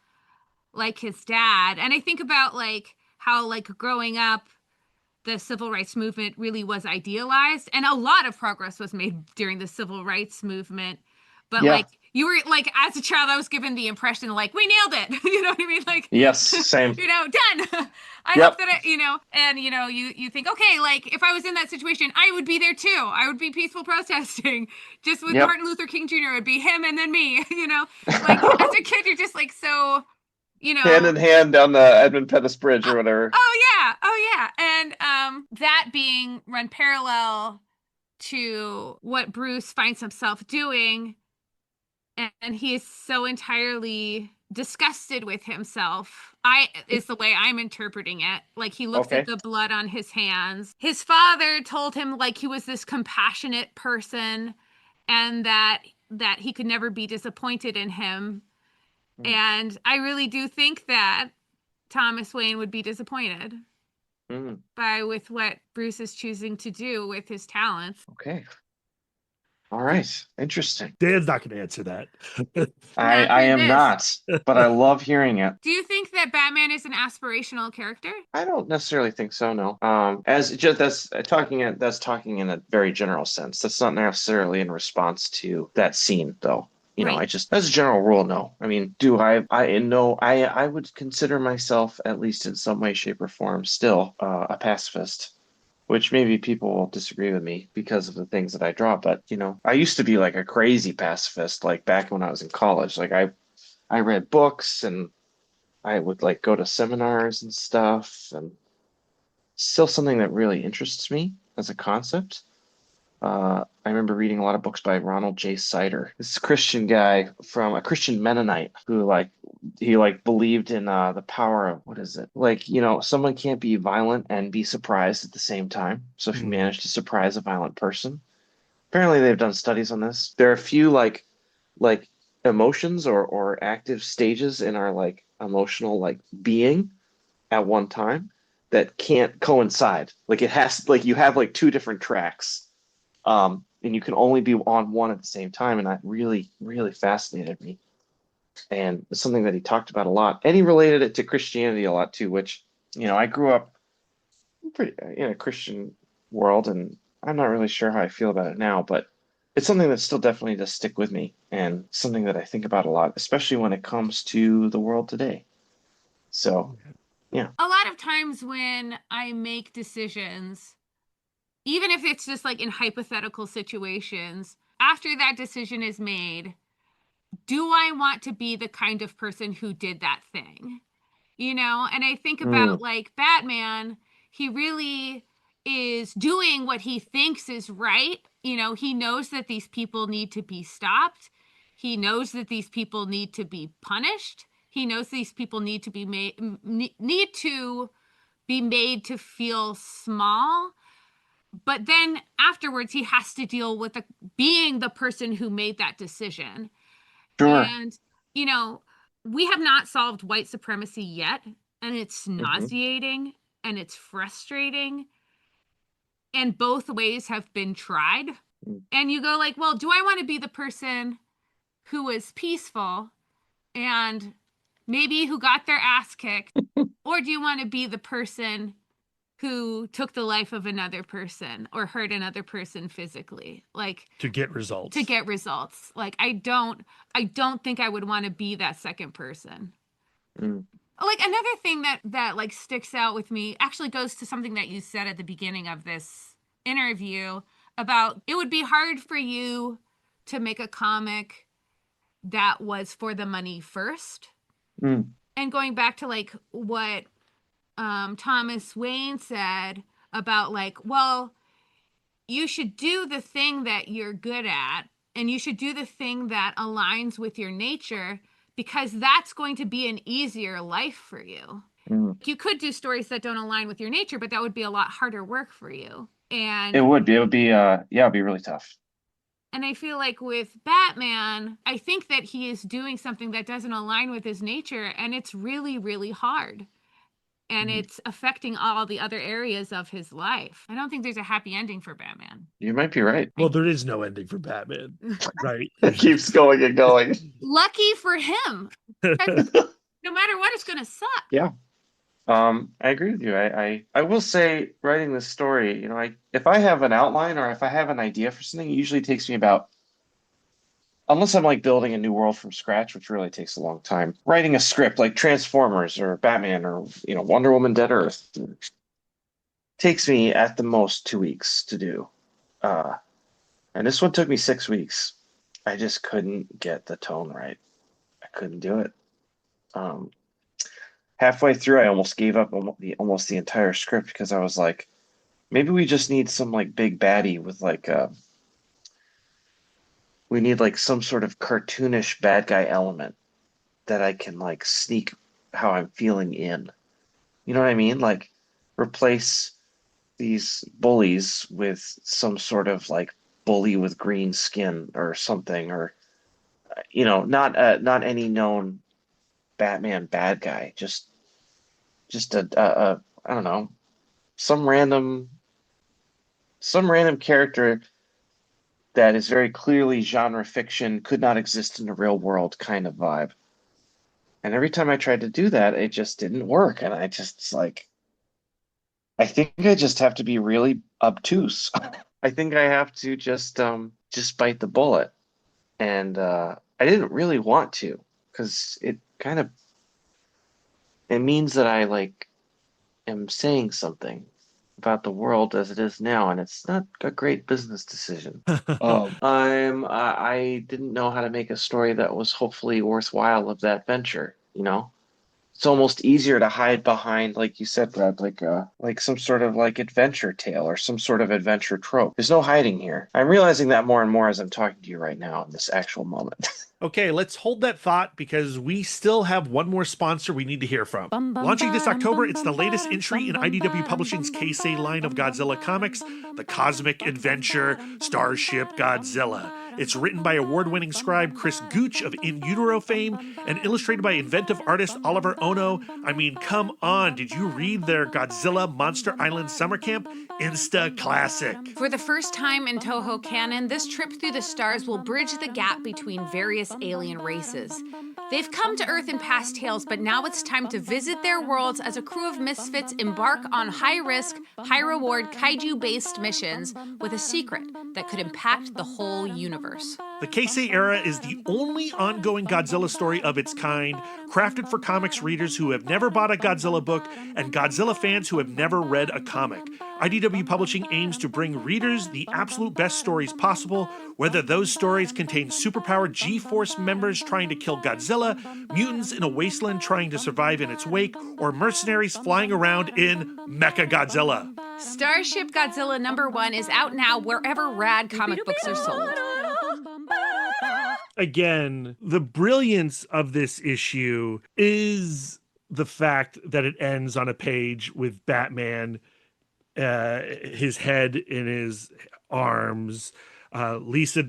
[SPEAKER 4] like his dad. And I think about like how like growing up, the civil rights movement really was idealized and a lot of progress was made during the civil rights movement. But like you were like, as a child, I was given the impression like we nailed it. You know what I mean? Like,
[SPEAKER 2] yes, same.
[SPEAKER 4] You know, done. I hope that you know, and you know, you think, okay, like if I was in that situation, I would be there too. I would be peaceful protesting. Just with Martin Luther King Jr., it'd be him and then me. You know, like as a kid, you're just like so, you know,
[SPEAKER 2] hand in hand down the Edmund Pettus Bridge or whatever.
[SPEAKER 4] Oh yeah, and that being run parallel to what Bruce finds himself doing. And he is so entirely disgusted with himself. Is the way I'm interpreting it. Like he looks at the blood on his hands. His father told him like he was this compassionate person and that he could never be disappointed in him. And I really do think that Thomas Wayne would be disappointed with what Bruce is choosing to do with his talents.
[SPEAKER 2] Okay. All right. Interesting.
[SPEAKER 9] Dan's not going to answer that.
[SPEAKER 2] I am not, but I love hearing it.
[SPEAKER 4] Do you think that Batman is an aspirational character?
[SPEAKER 2] I don't necessarily think so, no. That's talking in a very general sense. That's not necessarily in response to that scene, though. You know, I just, as a general rule, no. I mean, I would consider myself, at least in some way, shape, or form, still a pacifist. Which maybe people will disagree with me because of the things that I draw. But, you know, I used to be like a crazy pacifist, like back when I was in college. Like I read books and I would like go to seminars and stuff. And still something that really interests me as a concept. I remember reading a lot of books by Ronald J. Sider. This Christian guy from a Christian Mennonite who he believed in the power of, what is it? Like, you know, someone can't be violent and be surprised at the same time. So if you manage to surprise a violent person, apparently they've done studies on this. There are a few like emotions or active stages in our like emotional like being at one time that can't coincide. Like it has, like you have like two different tracks. And you can only be on one at the same time. And that really, really fascinated me. And it's something that he talked about a lot. And he related it to Christianity a lot too, which, you know, I grew up in a Christian world and I'm not really sure how I feel about it now, but it's something that still definitely does stick with me and something that I think about a lot, especially when it comes to the world today. So, yeah.
[SPEAKER 4] A lot of times when I make decisions, even if it's just like in hypothetical situations, after that decision is made, do I want to be the kind of person who did that thing? You know, and I think about like Batman, he really is doing what he thinks is right. You know, he knows that these people need to be stopped. He knows that these people need to be punished. He knows these people need to be made to feel small. But then afterwards, he has to deal with being the person who made that decision.
[SPEAKER 2] Sure.
[SPEAKER 4] And, you know, we have not solved white supremacy yet. And it's nauseating and it's frustrating. And both ways have been tried. And you go like, well, do I want to be the person who was peaceful and maybe who got their ass kicked? Or do you want to be the person who took the life of another person or hurt another person physically, like
[SPEAKER 9] to get results.
[SPEAKER 4] Like I don't think I would want to be that second person. Like another thing that like sticks out with me actually goes to something that you said at the beginning of this interview about it would be hard for you to make a comic that was for the money first. And going back to like what Thomas Wayne said about like, well, you should do the thing that you're good at, and you should do the thing that aligns with your nature, because that's going to be an easier life for you. You could do stories that don't align with your nature, but that would be a lot harder work for you. And
[SPEAKER 2] It would be it'd be really tough.
[SPEAKER 4] And I feel like with Batman, I think that he is doing something that doesn't align with his nature, and it's really, really hard. And it's affecting all the other areas of his life. I don't think there's a happy ending for Batman.
[SPEAKER 2] You might be right.
[SPEAKER 9] Well, there is no ending for Batman, right?
[SPEAKER 2] It keeps going and going.
[SPEAKER 4] Lucky for him. No matter what, it's going to suck.
[SPEAKER 2] Yeah. I agree with you. I will say, writing this story, you know, if I have an outline or if I have an idea for something, it usually takes me about, unless I'm like building a new world from scratch, which really takes a long time. Writing a script like Transformers or Batman or, you know, Wonder Woman, Dead Earth takes me at the most 2 weeks to do. And this one took me 6 weeks. I just couldn't get the tone right. I couldn't do it. Halfway through, I almost gave up almost the entire script because I was like, maybe we just need some like big baddie with like we need like some sort of cartoonish bad guy element that I can like sneak how I'm feeling in. You know what I mean? Like replace these bullies with some sort of like bully with green skin or something, or you know, not any known Batman bad guy, just a I don't know, some random character that is very clearly genre fiction, could not exist in the real world kind of vibe. And every time I tried to do that, it just didn't work. And I just like, I think I just have to be really obtuse. I think I have to just bite the bullet. And I didn't really want to, because it means that I like am saying something about the world as it is now, and it's not a great business decision. I didn't know how to make a story that was hopefully worthwhile of that venture, you know? It's almost easier to hide behind, like you said, Brad, like some sort of like adventure tale or some sort of adventure trope. There's no hiding here. I'm realizing that more and more as I'm talking to you right now in this actual moment.
[SPEAKER 9] Okay, let's hold that thought because we still have one more sponsor we need to hear from. Launching this October, it's the latest entry in IDW Publishing's Keisei line of Godzilla comics, The Cosmic Adventure Starship Godzilla. It's written by award-winning scribe Chris Gooch of In Utero fame and illustrated by inventive artist Oliver Ono. I mean, come on, did you read their Godzilla Monster Island Summer Camp? Insta classic.
[SPEAKER 4] For the first time in Toho canon, this trip through the stars will bridge the gap between various alien races. They've come to Earth in past tales, but now it's time to visit their worlds as a crew of misfits embark on high-risk, high-reward, kaiju-based missions with a secret that could impact the whole universe.
[SPEAKER 9] The Keisei era is the only ongoing Godzilla story of its kind, crafted for comics readers who have never bought a Godzilla book and Godzilla fans who have never read a comic. IDW Publishing aims to bring readers the absolute best stories possible, whether those stories contain superpowered G-Force members trying to kill Godzilla, mutants in a wasteland trying to survive in its wake, or mercenaries flying around in Mecha Godzilla.
[SPEAKER 4] Starship Godzilla #1 is out now wherever rad comic books are sold.
[SPEAKER 9] Again, the brilliance of this issue is the fact that it ends on a page with Batman, his head in his arms. Lisa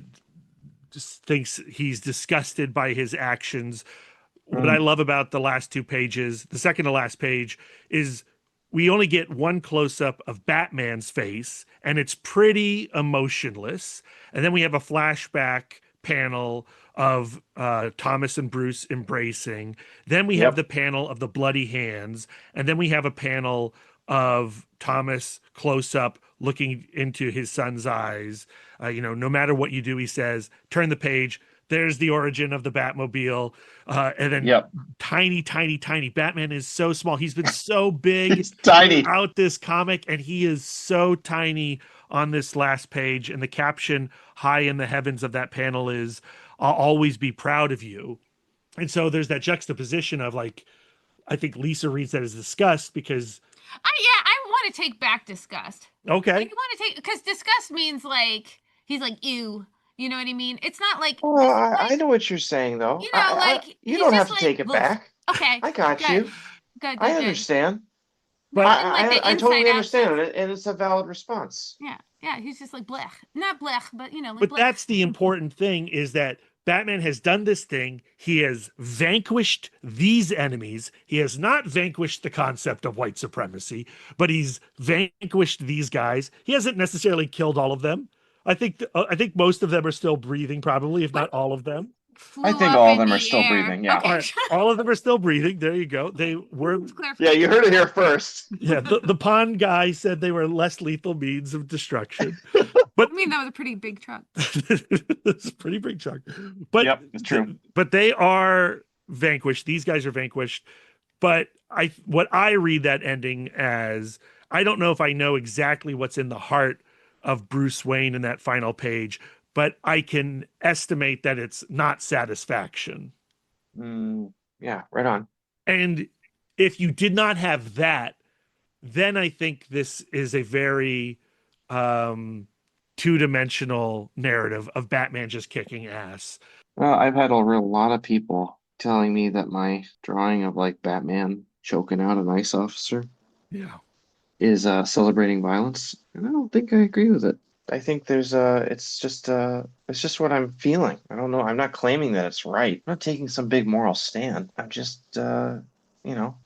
[SPEAKER 9] just thinks he's disgusted by his actions. What I love about the last two pages, the second to last page, is we only get one close-up of Batman's face, and it's pretty emotionless. And then we have a flashback panel of Thomas and Bruce embracing. Then we have the panel of the bloody hands. And then we have a panel of Thomas close up looking into his son's eyes. No matter what you do, he says, turn the page. There's the origin of the Batmobile. And then tiny, tiny, tiny. Batman is so small. He's been so big throughout this comic, and he is so tiny on this last page. And the caption high in the heavens of that panel is, I'll always be proud of you. And so there's that juxtaposition of like I think Lisa reads that as disgust because
[SPEAKER 4] I want to take back disgust.
[SPEAKER 9] okay.
[SPEAKER 4] Like, you want to take, because disgust means like he's like ew. You know what I mean? It's not like
[SPEAKER 2] Well, I know what you're saying, though.
[SPEAKER 4] you know, like
[SPEAKER 2] You
[SPEAKER 4] he's
[SPEAKER 2] don't have
[SPEAKER 4] just
[SPEAKER 2] to
[SPEAKER 4] like,
[SPEAKER 2] take it
[SPEAKER 4] "Oof."
[SPEAKER 2] back.
[SPEAKER 4] Okay,
[SPEAKER 2] I got
[SPEAKER 4] good.
[SPEAKER 2] you.
[SPEAKER 4] Good.
[SPEAKER 2] I understand.
[SPEAKER 4] But even like the
[SPEAKER 2] I totally
[SPEAKER 4] inside out
[SPEAKER 2] understand
[SPEAKER 4] stuff.
[SPEAKER 2] it, and it's a valid response.
[SPEAKER 4] Yeah. He's just like blech, not blech, but you know, like
[SPEAKER 9] But
[SPEAKER 4] blech.
[SPEAKER 9] that's the important thing is that Batman has done this thing. He has vanquished these enemies. He has not vanquished the concept of white supremacy, but he's vanquished these guys. He hasn't necessarily killed all of them. I think most of them are still breathing, probably, if not all of them.
[SPEAKER 2] I think all of them are still breathing. Yeah.
[SPEAKER 4] Okay.
[SPEAKER 9] All of them are still breathing. There you go. They were.
[SPEAKER 2] Yeah, you heard it here first.
[SPEAKER 9] Yeah, the pond guy said they were less lethal means of destruction. But
[SPEAKER 4] I mean, that was a pretty big truck.
[SPEAKER 9] it's a pretty big chunk. But
[SPEAKER 2] yep, it's true.
[SPEAKER 9] But they are vanquished. These guys are vanquished. But what I read that ending as, I don't know if I know exactly what's in the heart of Bruce Wayne in that final page, but I can estimate that it's not satisfaction.
[SPEAKER 2] Yeah, right on.
[SPEAKER 9] And if you did not have that, then I think this is a very two-dimensional narrative of Batman just kicking ass.
[SPEAKER 2] Well, I've had a lot of people telling me that my drawing of like Batman choking out an ICE officer is celebrating violence, and I don't think I agree with it. I think there's it's just what I'm feeling. I don't know. I'm not claiming that it's right. I'm not taking some big moral stand. I'm just I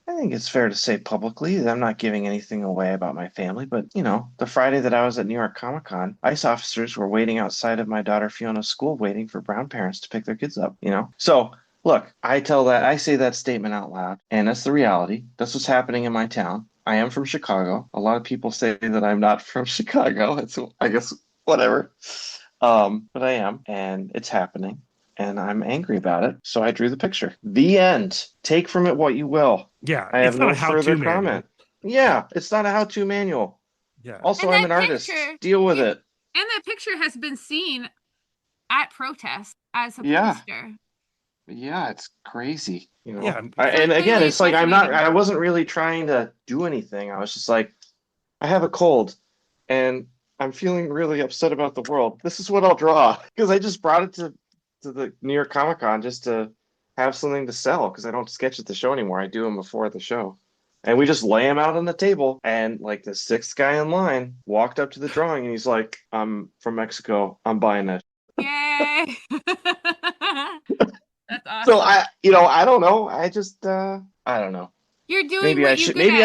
[SPEAKER 2] think it's fair to say publicly that I'm not giving anything away about my family, but the Friday that I was at New York Comic Con, ICE officers were waiting outside of my daughter Fiona's school waiting for brown parents to pick their kids up, So look, I say that statement out loud, and that's the reality. That's what's happening in my town. I am from Chicago. A lot of people say that I'm not from Chicago. It's, I guess, whatever. But I am, and it's happening, and I'm angry about it. So I drew the picture. The end. Take from it what you will.
[SPEAKER 9] Yeah,
[SPEAKER 2] I have no further comment. Yeah, it's not a how-to manual.
[SPEAKER 9] Yeah.
[SPEAKER 2] Also, I'm an artist. Deal with it.
[SPEAKER 4] And that picture has been seen at protests as a poster.
[SPEAKER 2] Yeah, it's crazy.
[SPEAKER 9] Yeah.
[SPEAKER 2] And again, it's like I wasn't really trying to do anything. I was just like, I have a cold and I'm feeling really upset about the world. This is what I'll draw. Because I just brought it to the New York Comic Con just to have something to sell, because I don't sketch at the show anymore. I do them before the show. And we just lay them out on the table. And like the sixth guy in line walked up to the drawing and he's like, I'm from Mexico. I'm buying that.
[SPEAKER 4] Yay. That's awesome.
[SPEAKER 2] So I don't know. I just I don't know.
[SPEAKER 4] You're doing
[SPEAKER 2] maybe
[SPEAKER 4] what
[SPEAKER 2] I should maybe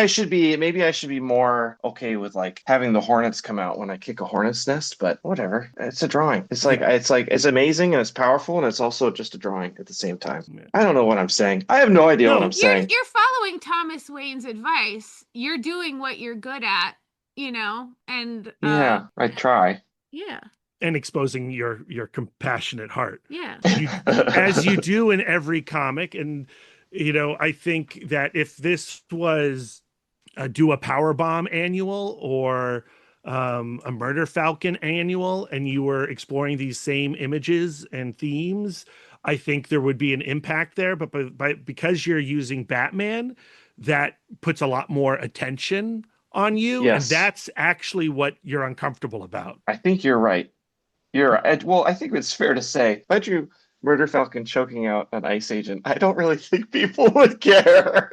[SPEAKER 2] I should be more okay with like having the hornets come out when I kick a hornet's nest, but whatever. It's a drawing. It's like it's amazing and it's powerful and it's also just a drawing at the same time. I don't know what I'm saying. I have no idea what I'm saying.
[SPEAKER 4] You're following Thomas Wayne's advice. You're doing what you're good at, and
[SPEAKER 2] yeah, I try.
[SPEAKER 4] Yeah.
[SPEAKER 9] And exposing your compassionate heart.
[SPEAKER 4] Yeah.
[SPEAKER 9] As you do in every comic. And, I think that if this was a Powerbomb annual or a Murder Falcon annual, and you were exploring these same images and themes, I think there would be an impact there. But because you're using Batman, that puts a lot more attention on you.
[SPEAKER 2] Yes.
[SPEAKER 9] And that's actually what you're uncomfortable about.
[SPEAKER 2] I think you're right. Well, I think it's fair to say, if I drew Murder Falcon choking out an ICE agent, I don't really think people would care.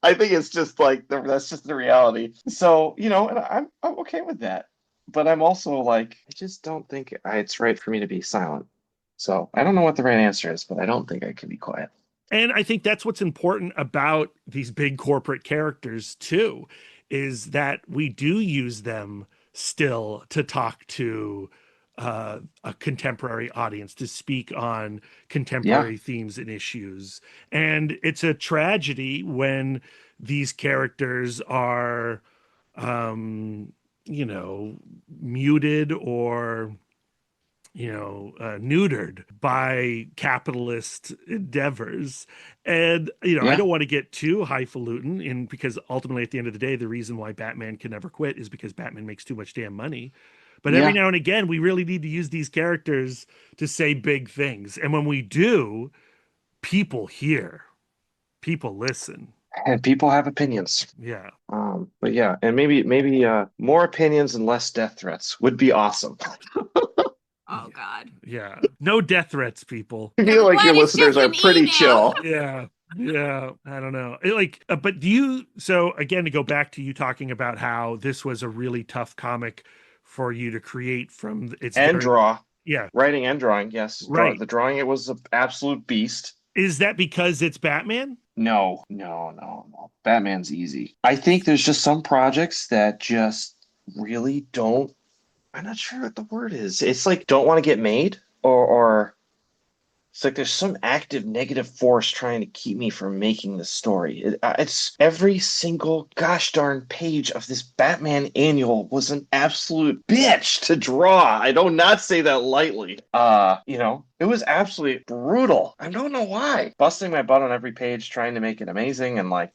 [SPEAKER 2] I think it's just like that's just the reality. So, and I'm okay with that. But I'm also like, I just don't think it's right for me to be silent. So I don't know what the right answer is, but I don't think I can be quiet.
[SPEAKER 9] And I think that's what's important about these big corporate characters too, is that we do use them still to talk to a contemporary audience, to speak on contemporary themes and issues. And it's a tragedy when these characters are, muted or, neutered by capitalist endeavors. And, I don't want to get too highfalutin because ultimately at the end of the day, the reason why Batman can never quit is because Batman makes too much damn money. But every now and again, we really need to use these characters to say big things. And when we do, people hear, people listen.
[SPEAKER 2] And people have opinions.
[SPEAKER 9] Yeah.
[SPEAKER 2] But yeah, and maybe more opinions and less death threats would be awesome.
[SPEAKER 4] Oh God.
[SPEAKER 9] Yeah. No death threats, people.
[SPEAKER 2] I feel like your
[SPEAKER 4] What? It's
[SPEAKER 2] listeners
[SPEAKER 4] just
[SPEAKER 2] are
[SPEAKER 4] an
[SPEAKER 2] pretty
[SPEAKER 4] email.
[SPEAKER 2] chill.
[SPEAKER 9] Yeah. Yeah. I don't know. But so again, to go back to you talking about how this was a really tough comic for you to create from its
[SPEAKER 2] And draw.
[SPEAKER 9] Yeah.
[SPEAKER 2] Writing and drawing, yes.
[SPEAKER 9] Right.
[SPEAKER 2] The drawing, it was an absolute beast.
[SPEAKER 9] Is that because it's Batman?
[SPEAKER 2] No. Batman's easy. I think there's just some projects that just really don't, I'm not sure what the word is. It's like don't want to get made or it's like there's some active negative force trying to keep me from making the story. It's every single gosh darn page of this Batman annual was an absolute bitch to draw. I do not say that lightly. It was absolutely brutal. I don't know why. Busting my butt on every page, trying to make it amazing. And I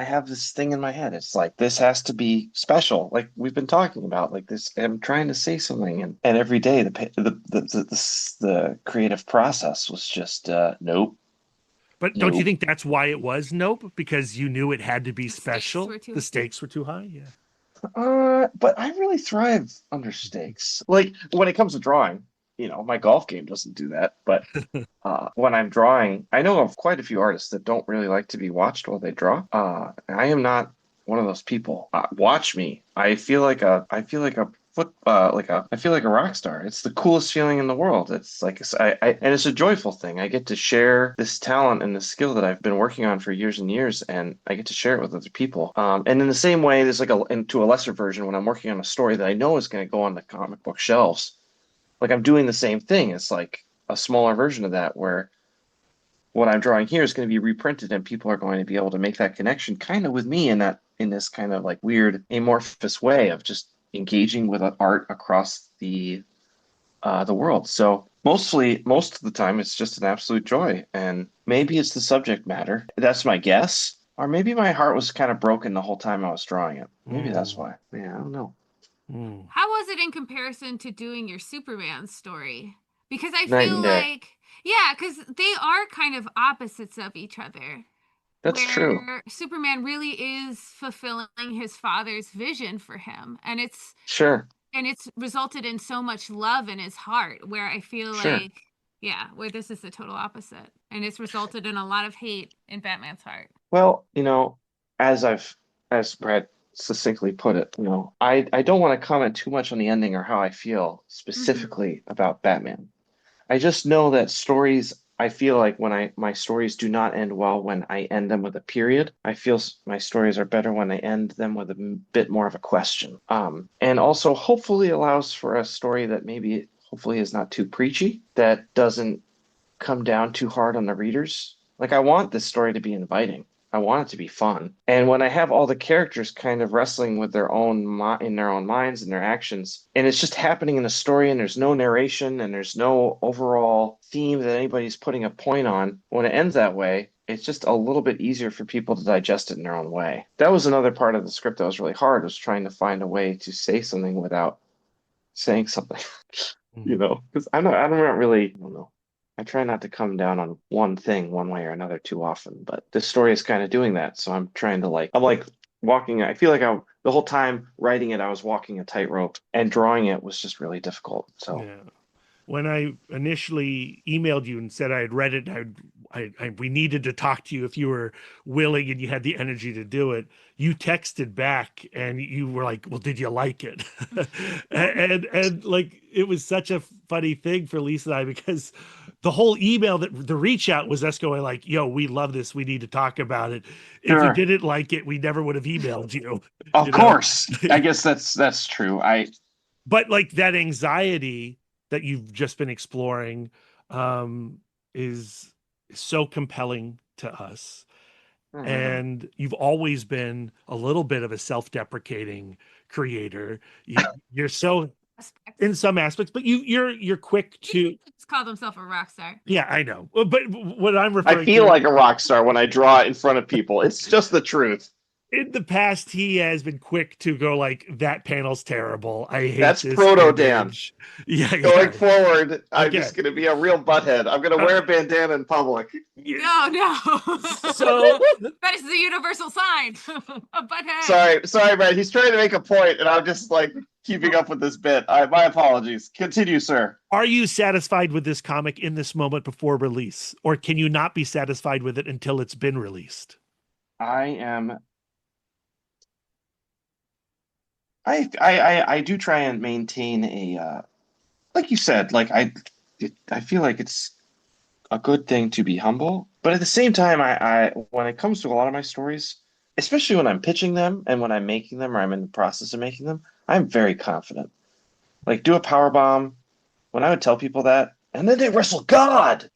[SPEAKER 2] have this thing in my head. It's like, this has to be special. Like we've been talking about, like this, I'm trying to say something. And every day the creative process was just, nope.
[SPEAKER 9] But don't you think that's why it was nope? Because you knew it had to be special? The stakes were too high? Yeah.
[SPEAKER 2] But I really thrive under stakes. Like when it comes to drawing, my golf game doesn't do that. But when I'm drawing, I know of quite a few artists that don't really like to be watched while they draw. I am not one of those people. Watch me. I feel like a rock star. It's the coolest feeling in the world. It's like and it's a joyful thing. I get to share this talent and the skill that I've been working on for years and years, and I get to share it with other people. And in the same way, there's into a lesser version when I'm working on a story that I know is going to go on the comic book shelves. Like I'm doing the same thing. It's like a smaller version of that where what I'm drawing here is going to be reprinted and people are going to be able to make that connection kind of with me in this kind of like weird amorphous way of just engaging with art across the world. So most of the time it's just an absolute joy, and maybe it's the subject matter. That's my guess. Or maybe my heart was kind of broken the whole time I was drawing it. Maybe that's why. Yeah, I don't know.
[SPEAKER 4] How was it in comparison to doing your Superman story? Because I
[SPEAKER 2] Night
[SPEAKER 4] feel
[SPEAKER 2] and day.
[SPEAKER 4] like, yeah, because they are kind of opposites of each other.
[SPEAKER 2] That's true.
[SPEAKER 4] Superman really is fulfilling his father's vision for him, and it's resulted in so much love in his heart. Where I feel like, where this is the total opposite, and it's resulted in a lot of hate in Batman's heart.
[SPEAKER 2] Well, as Brad succinctly put it, I don't want to comment too much on the ending or how I feel specifically about Batman. I just know that stories, I feel like when my stories do not end well when I end them with a period. I feel my stories are better when I end them with a bit more of a question. And also hopefully allows for a story that maybe hopefully is not too preachy, that doesn't come down too hard on the readers. Like I want this story to be inviting. I want it to be fun. And when I have all the characters kind of wrestling with their own in their own minds and their actions, and it's just happening in the story and there's no narration and there's no overall theme that anybody's putting a point on, when it ends that way, it's just a little bit easier for people to digest it in their own way. That was another part of the script that was really hard, was trying to find a way to say something without saying something, because I don't know. I try not to come down on one thing one way or another too often, but this story is kind of doing that. So I'm trying to I'm walking. I feel like the whole time writing it, I was walking a tightrope, and drawing it was just really difficult. So
[SPEAKER 9] when I initially emailed you and said I had read it, we needed to talk to you if you were willing and you had the energy to do it. You texted back and you were like, "Well, did you like it?" and like it was such a funny thing for Lisa and I, because the whole email, the reach out was us going like, "Yo, we love this. We need to talk about it." If you didn't like it, we never would have emailed you.
[SPEAKER 2] Of course, I guess that's true.
[SPEAKER 9] But like that anxiety that you've just been exploring is so compelling to us. And you've always been a little bit of a self-deprecating creator. You're so in some aspects, but you're quick to.
[SPEAKER 4] He's called himself a rock star.
[SPEAKER 9] Yeah, I know. But what I'm referring to,
[SPEAKER 2] I feel like a rock star when I draw it in front of people. It's just the truth.
[SPEAKER 9] In the past, he has been quick to go like, that panel's terrible. I hate
[SPEAKER 2] That's
[SPEAKER 9] this
[SPEAKER 2] proto
[SPEAKER 9] image." Yeah,
[SPEAKER 2] Going
[SPEAKER 9] yeah.
[SPEAKER 2] forward, I'm
[SPEAKER 9] Okay.
[SPEAKER 2] just going to be a real butthead. I'm going to wear a bandana in public.
[SPEAKER 4] No.
[SPEAKER 9] So
[SPEAKER 4] that is the universal sign. A butthead.
[SPEAKER 2] Sorry, Brad. He's trying to make a point, and I'm just like keeping up with this bit. My apologies. Continue, sir.
[SPEAKER 9] are you satisfied with this comic in this moment before release? Or can you not be satisfied with it until it's been released?
[SPEAKER 2] I am. I do try and maintain a like you said, like I feel like it's a good thing to be humble, but at the same time, I when it comes to a lot of my stories, especially when I'm pitching them and when I'm making them or I'm in the process of making them, I'm very confident. Like do a Powerbomb, when I would tell people that, and then they wrestle God,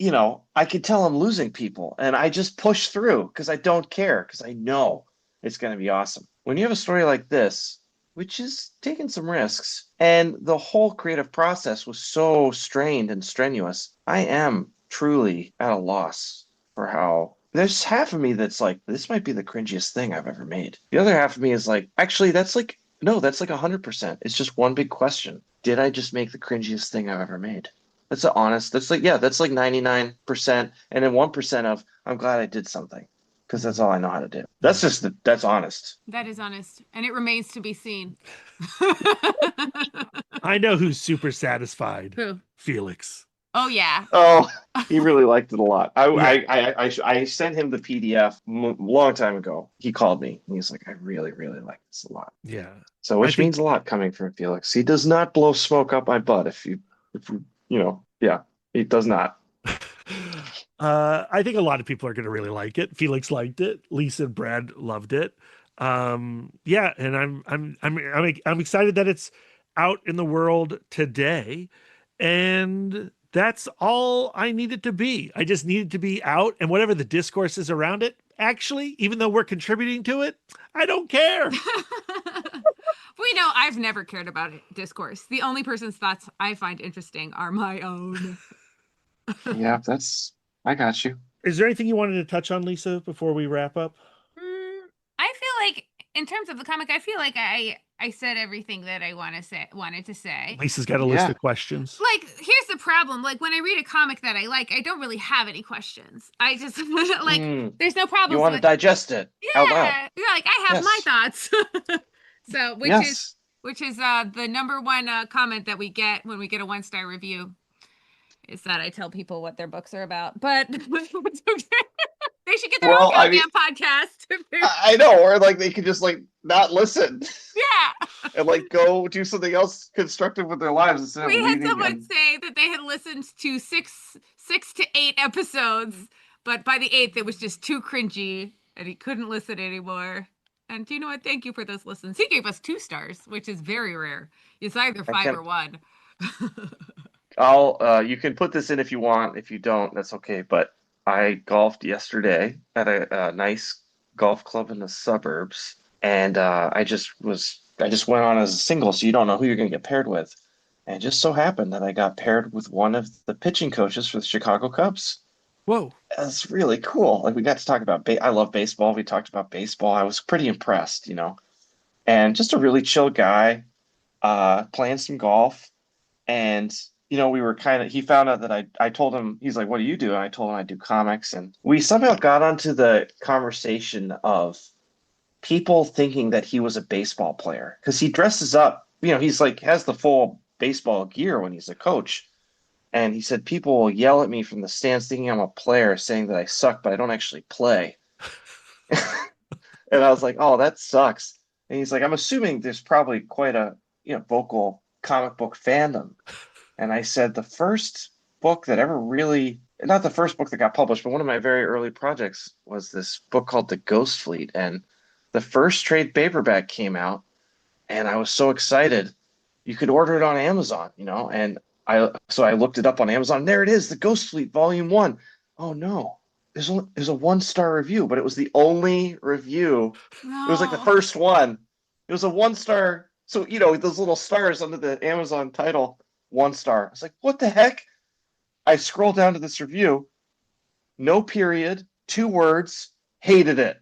[SPEAKER 2] I could tell I'm losing people, and I just push through because I don't care because I know it's going to be awesome. When you have a story like this, which is taking some risks, and the whole creative process was so strained and strenuous, I am truly at a loss for how there's half of me that's like, this might be the cringiest thing I've ever made. The other half of me is like, actually, that's like, no, that's like 100%. It's just one big question. Did I just make the cringiest thing I've ever made? That's like 99%. And then 1% of, I'm glad I did something. Because that's all I know how to do. That's honest.
[SPEAKER 4] That is honest. And it remains to be seen.
[SPEAKER 9] I know who's super satisfied.
[SPEAKER 4] Who?
[SPEAKER 9] Felix.
[SPEAKER 4] Oh, yeah.
[SPEAKER 2] Oh, he really liked it a lot. I sent him the PDF long time ago. He called me and he's like, I really, really like this a lot.
[SPEAKER 9] Yeah.
[SPEAKER 2] So which means a lot coming from Felix. He does not blow smoke up my butt he does not.
[SPEAKER 9] I think a lot of people are going to really like it. Felix liked it. Lisa and Brad loved it. Yeah, and I'm excited that it's out in the world today, and that's all I need it to be. I just need it to be out, and whatever the discourse is around it. Actually, even though we're contributing to it, I don't care.
[SPEAKER 4] We know I've never cared about discourse. The only person's thoughts I find interesting are my own.
[SPEAKER 2] Yeah, I got you.
[SPEAKER 9] Is there anything you wanted to touch on, Lisa, before we wrap up?
[SPEAKER 4] I feel like, in terms of the comic, I feel like I said everything that I wanted to say.
[SPEAKER 9] Lisa's got a list of questions.
[SPEAKER 4] Like, here's the problem. Like, when I read a comic that I like, I don't really have any questions. I just, there's no problem.
[SPEAKER 2] You want to digest it.
[SPEAKER 4] Yeah. You're like, I have my thoughts. So, which is the number one comment that we get when we get a 1-star review. Is that I tell people what their books are about, but they should get their own goddamn podcast.
[SPEAKER 2] I know, or like they could just like not listen.
[SPEAKER 4] Yeah.
[SPEAKER 2] And like go do something else constructive with their lives instead of
[SPEAKER 4] We had
[SPEAKER 2] leaving
[SPEAKER 4] someone say that they had listened to six to 8 episodes, but by the 8th it was just too cringy and he couldn't listen anymore. And do you know what? Thank you for those listens. He gave us 2 stars, which is very rare. It's either 5 or 1.
[SPEAKER 2] You can put this in if you want. If you don't, that's okay. But I golfed yesterday at a nice golf club in the suburbs, and I just went on as a single, so you don't know who you're going to get paired with. And it just so happened that I got paired with one of the pitching coaches for the Chicago Cubs.
[SPEAKER 9] Whoa.
[SPEAKER 2] That's really cool. Like we got to talk about I love baseball. We talked about baseball. I was pretty impressed, and just a really chill guy, playing some golf. And, we were he found out that I told him, he's like, what do you do? And I told him I do comics. And we somehow got onto the conversation of people thinking that he was a baseball player because he dresses up, he's like, has the full baseball gear when he's a coach. And he said, people will yell at me from the stands thinking I'm a player, saying that I suck, but I don't actually play. And I was like, oh, that sucks. And he's like, I'm assuming there's probably quite a vocal comic book fandom. And I said, the first book that ever really, not the first book that got published, but one of my very early projects was this book called The Ghost Fleet. And the first trade paperback came out, and I was so excited. You could order it on Amazon, and so I looked it up on Amazon. There it is, The Ghost Fleet, Volume 1. Oh no, there's a 1-star review, but it was the only review. No. It was like the first one. It was a 1-star. So those little stars under the Amazon title, 1 star. I was like, what the heck? I scroll down to this review. No period, 2 words. Hated it.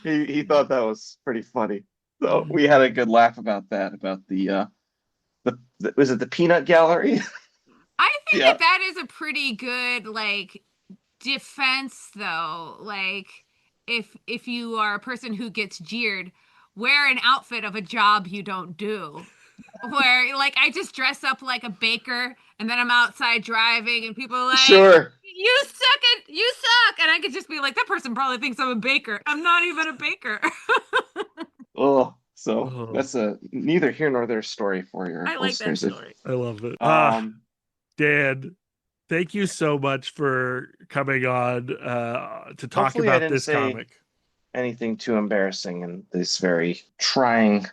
[SPEAKER 2] He thought that was pretty funny. So we had a good laugh about that, about the was it the peanut gallery?
[SPEAKER 4] I think
[SPEAKER 2] Yeah.
[SPEAKER 4] that is a pretty good like defense though. Like if you are a person who gets jeered, wear an outfit of a job you don't do. Where like I just dress up like a baker and then I'm outside driving and people are like,
[SPEAKER 2] Sure.
[SPEAKER 4] you suck, and I could just be like, that person probably thinks I'm a baker. I'm not even a baker.
[SPEAKER 2] Oh, so that's a neither here nor there story for your
[SPEAKER 4] I like that
[SPEAKER 2] listeners.
[SPEAKER 4] story.
[SPEAKER 9] I love it.
[SPEAKER 2] Um,
[SPEAKER 9] Dan, thank you so much for coming on to talk
[SPEAKER 2] Hopefully I
[SPEAKER 9] about
[SPEAKER 2] didn't
[SPEAKER 9] this
[SPEAKER 2] say
[SPEAKER 9] comic.
[SPEAKER 2] anything too embarrassing in these very trying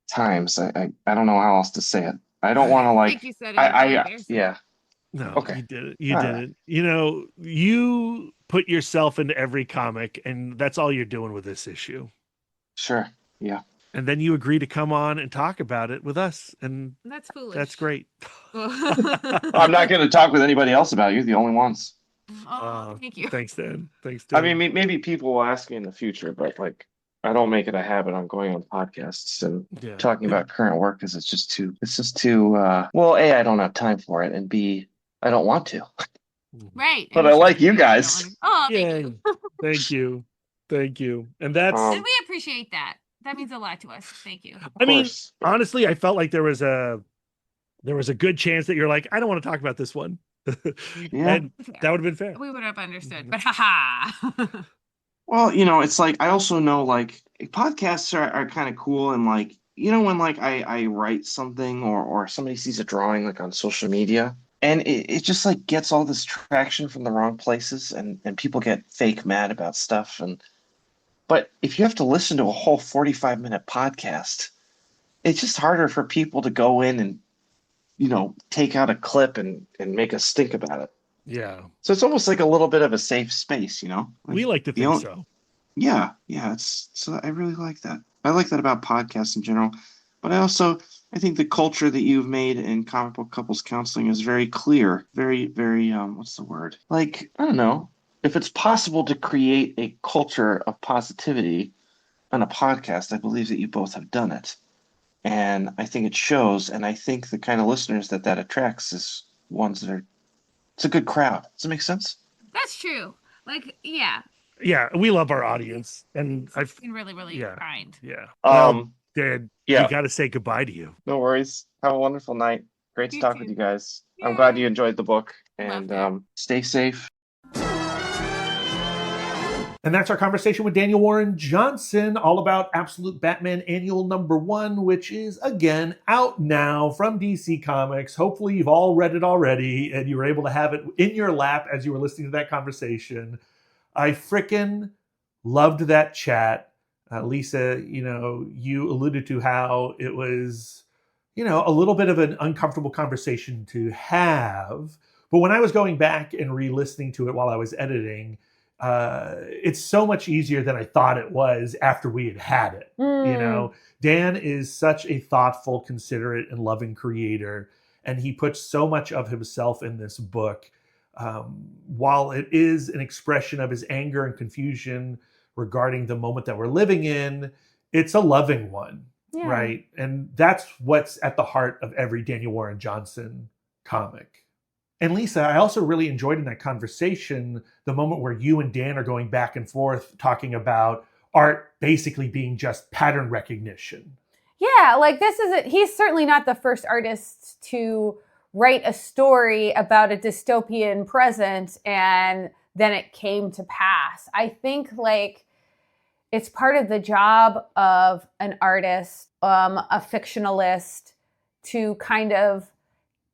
[SPEAKER 2] times. I don't know how else to say it. I don't want to
[SPEAKER 4] I
[SPEAKER 2] like.
[SPEAKER 4] think you said anything embarrassing.
[SPEAKER 2] Yeah.
[SPEAKER 9] No,
[SPEAKER 2] Okay.
[SPEAKER 9] you did it. You
[SPEAKER 2] All
[SPEAKER 9] did
[SPEAKER 2] right.
[SPEAKER 9] it. You know, you put yourself into every comic, and that's all you're doing with this issue.
[SPEAKER 2] Sure. Yeah.
[SPEAKER 9] And then you agree to come on and talk about it with us, and
[SPEAKER 4] That's foolish.
[SPEAKER 9] that's great.
[SPEAKER 2] I'm not going to talk with anybody else about it. You're the only ones.
[SPEAKER 4] Oh, thank you.
[SPEAKER 9] Thanks, Dan. Thanks,
[SPEAKER 2] I
[SPEAKER 9] Dan.
[SPEAKER 2] mean, maybe people will ask me in the future, but like, I don't make it a habit on going on podcasts and
[SPEAKER 9] Yeah.
[SPEAKER 2] talking about current work because it's just too. Well, A, I don't have time for it, and B, I don't want to.
[SPEAKER 4] Right.
[SPEAKER 2] But
[SPEAKER 4] and
[SPEAKER 2] I
[SPEAKER 4] sure
[SPEAKER 2] like
[SPEAKER 4] do.
[SPEAKER 2] you
[SPEAKER 4] I don't
[SPEAKER 2] guys.
[SPEAKER 4] wanna- Oh, thank
[SPEAKER 9] Yay.
[SPEAKER 4] you.
[SPEAKER 9] Thank you. Thank you. And that's,
[SPEAKER 2] Um,
[SPEAKER 4] And we appreciate that. That means a lot to us. Thank you.
[SPEAKER 9] I mean,
[SPEAKER 2] course.
[SPEAKER 9] honestly, I felt like there was a good chance that you're like, I don't want to talk about this one.
[SPEAKER 2] Yeah.
[SPEAKER 9] And that would have been fair.
[SPEAKER 4] We would have understood, but haha.
[SPEAKER 2] Well, it's like I also know like podcasts are kind of cool, and like when like I write something or somebody sees a drawing like on social media and it just like gets all this traction from the wrong places and people get fake mad about stuff, but if you have to listen to a whole 45-minute podcast, it's just harder for people to go in and take out a clip and make us think about it.
[SPEAKER 9] Yeah.
[SPEAKER 2] So it's almost like a little bit of a safe space,
[SPEAKER 9] We like to
[SPEAKER 2] the
[SPEAKER 9] think
[SPEAKER 2] only-
[SPEAKER 9] so.
[SPEAKER 2] Yeah, so I really like that. I like that about podcasts in general, but I think the culture that you've made in comic book couples counseling is very clear, very, very what's the word? Like, I don't know, if it's possible to create a culture of positivity on a podcast, I believe that you both have done it, and I think it shows, and I think the kind of listeners that attracts is ones that are. It's a good crowd. Does it make sense?
[SPEAKER 4] That's true. Like, yeah.
[SPEAKER 9] Yeah, we love our audience, and
[SPEAKER 4] It's been really, really
[SPEAKER 9] yeah.
[SPEAKER 4] kind.
[SPEAKER 9] Yeah. Dan,
[SPEAKER 2] yeah.
[SPEAKER 9] we got to say goodbye to you.
[SPEAKER 2] No worries. Have a wonderful night. Great to
[SPEAKER 4] You
[SPEAKER 2] talk
[SPEAKER 4] too.
[SPEAKER 2] with you guys. I'm
[SPEAKER 4] Yay.
[SPEAKER 2] glad you enjoyed the book,
[SPEAKER 4] Loved
[SPEAKER 2] and
[SPEAKER 4] it.
[SPEAKER 2] stay safe.
[SPEAKER 6] And that's our conversation with Daniel Warren Johnson, all about Absolute Batman Annual #1, which is, again, out now from DC Comics. Hopefully you've all read it already, and you were able to have it in your lap as you were listening to that conversation. I frickin' loved that chat. Lisa, you alluded to how it was, a little bit of an uncomfortable conversation to have. But when I was going back and re-listening to it while I was editing, it's so much easier than I thought it was after we had it. Dan is such a thoughtful, considerate, and loving creator, and he puts so much of himself in this book. While it is an expression of his anger and confusion regarding the moment that we're living in, it's a loving one,
[SPEAKER 7] Yeah.
[SPEAKER 6] right? And that's what's at the heart of every Daniel Warren Johnson comic. And Lisa, I also really enjoyed in that conversation the moment where you and Dan are going back and forth talking about art basically being just pattern recognition.
[SPEAKER 7] Yeah, like he's certainly not the first artist to write a story about a dystopian present and then it came to pass. I think like it's part of the job of an artist, a fictionalist, to kind of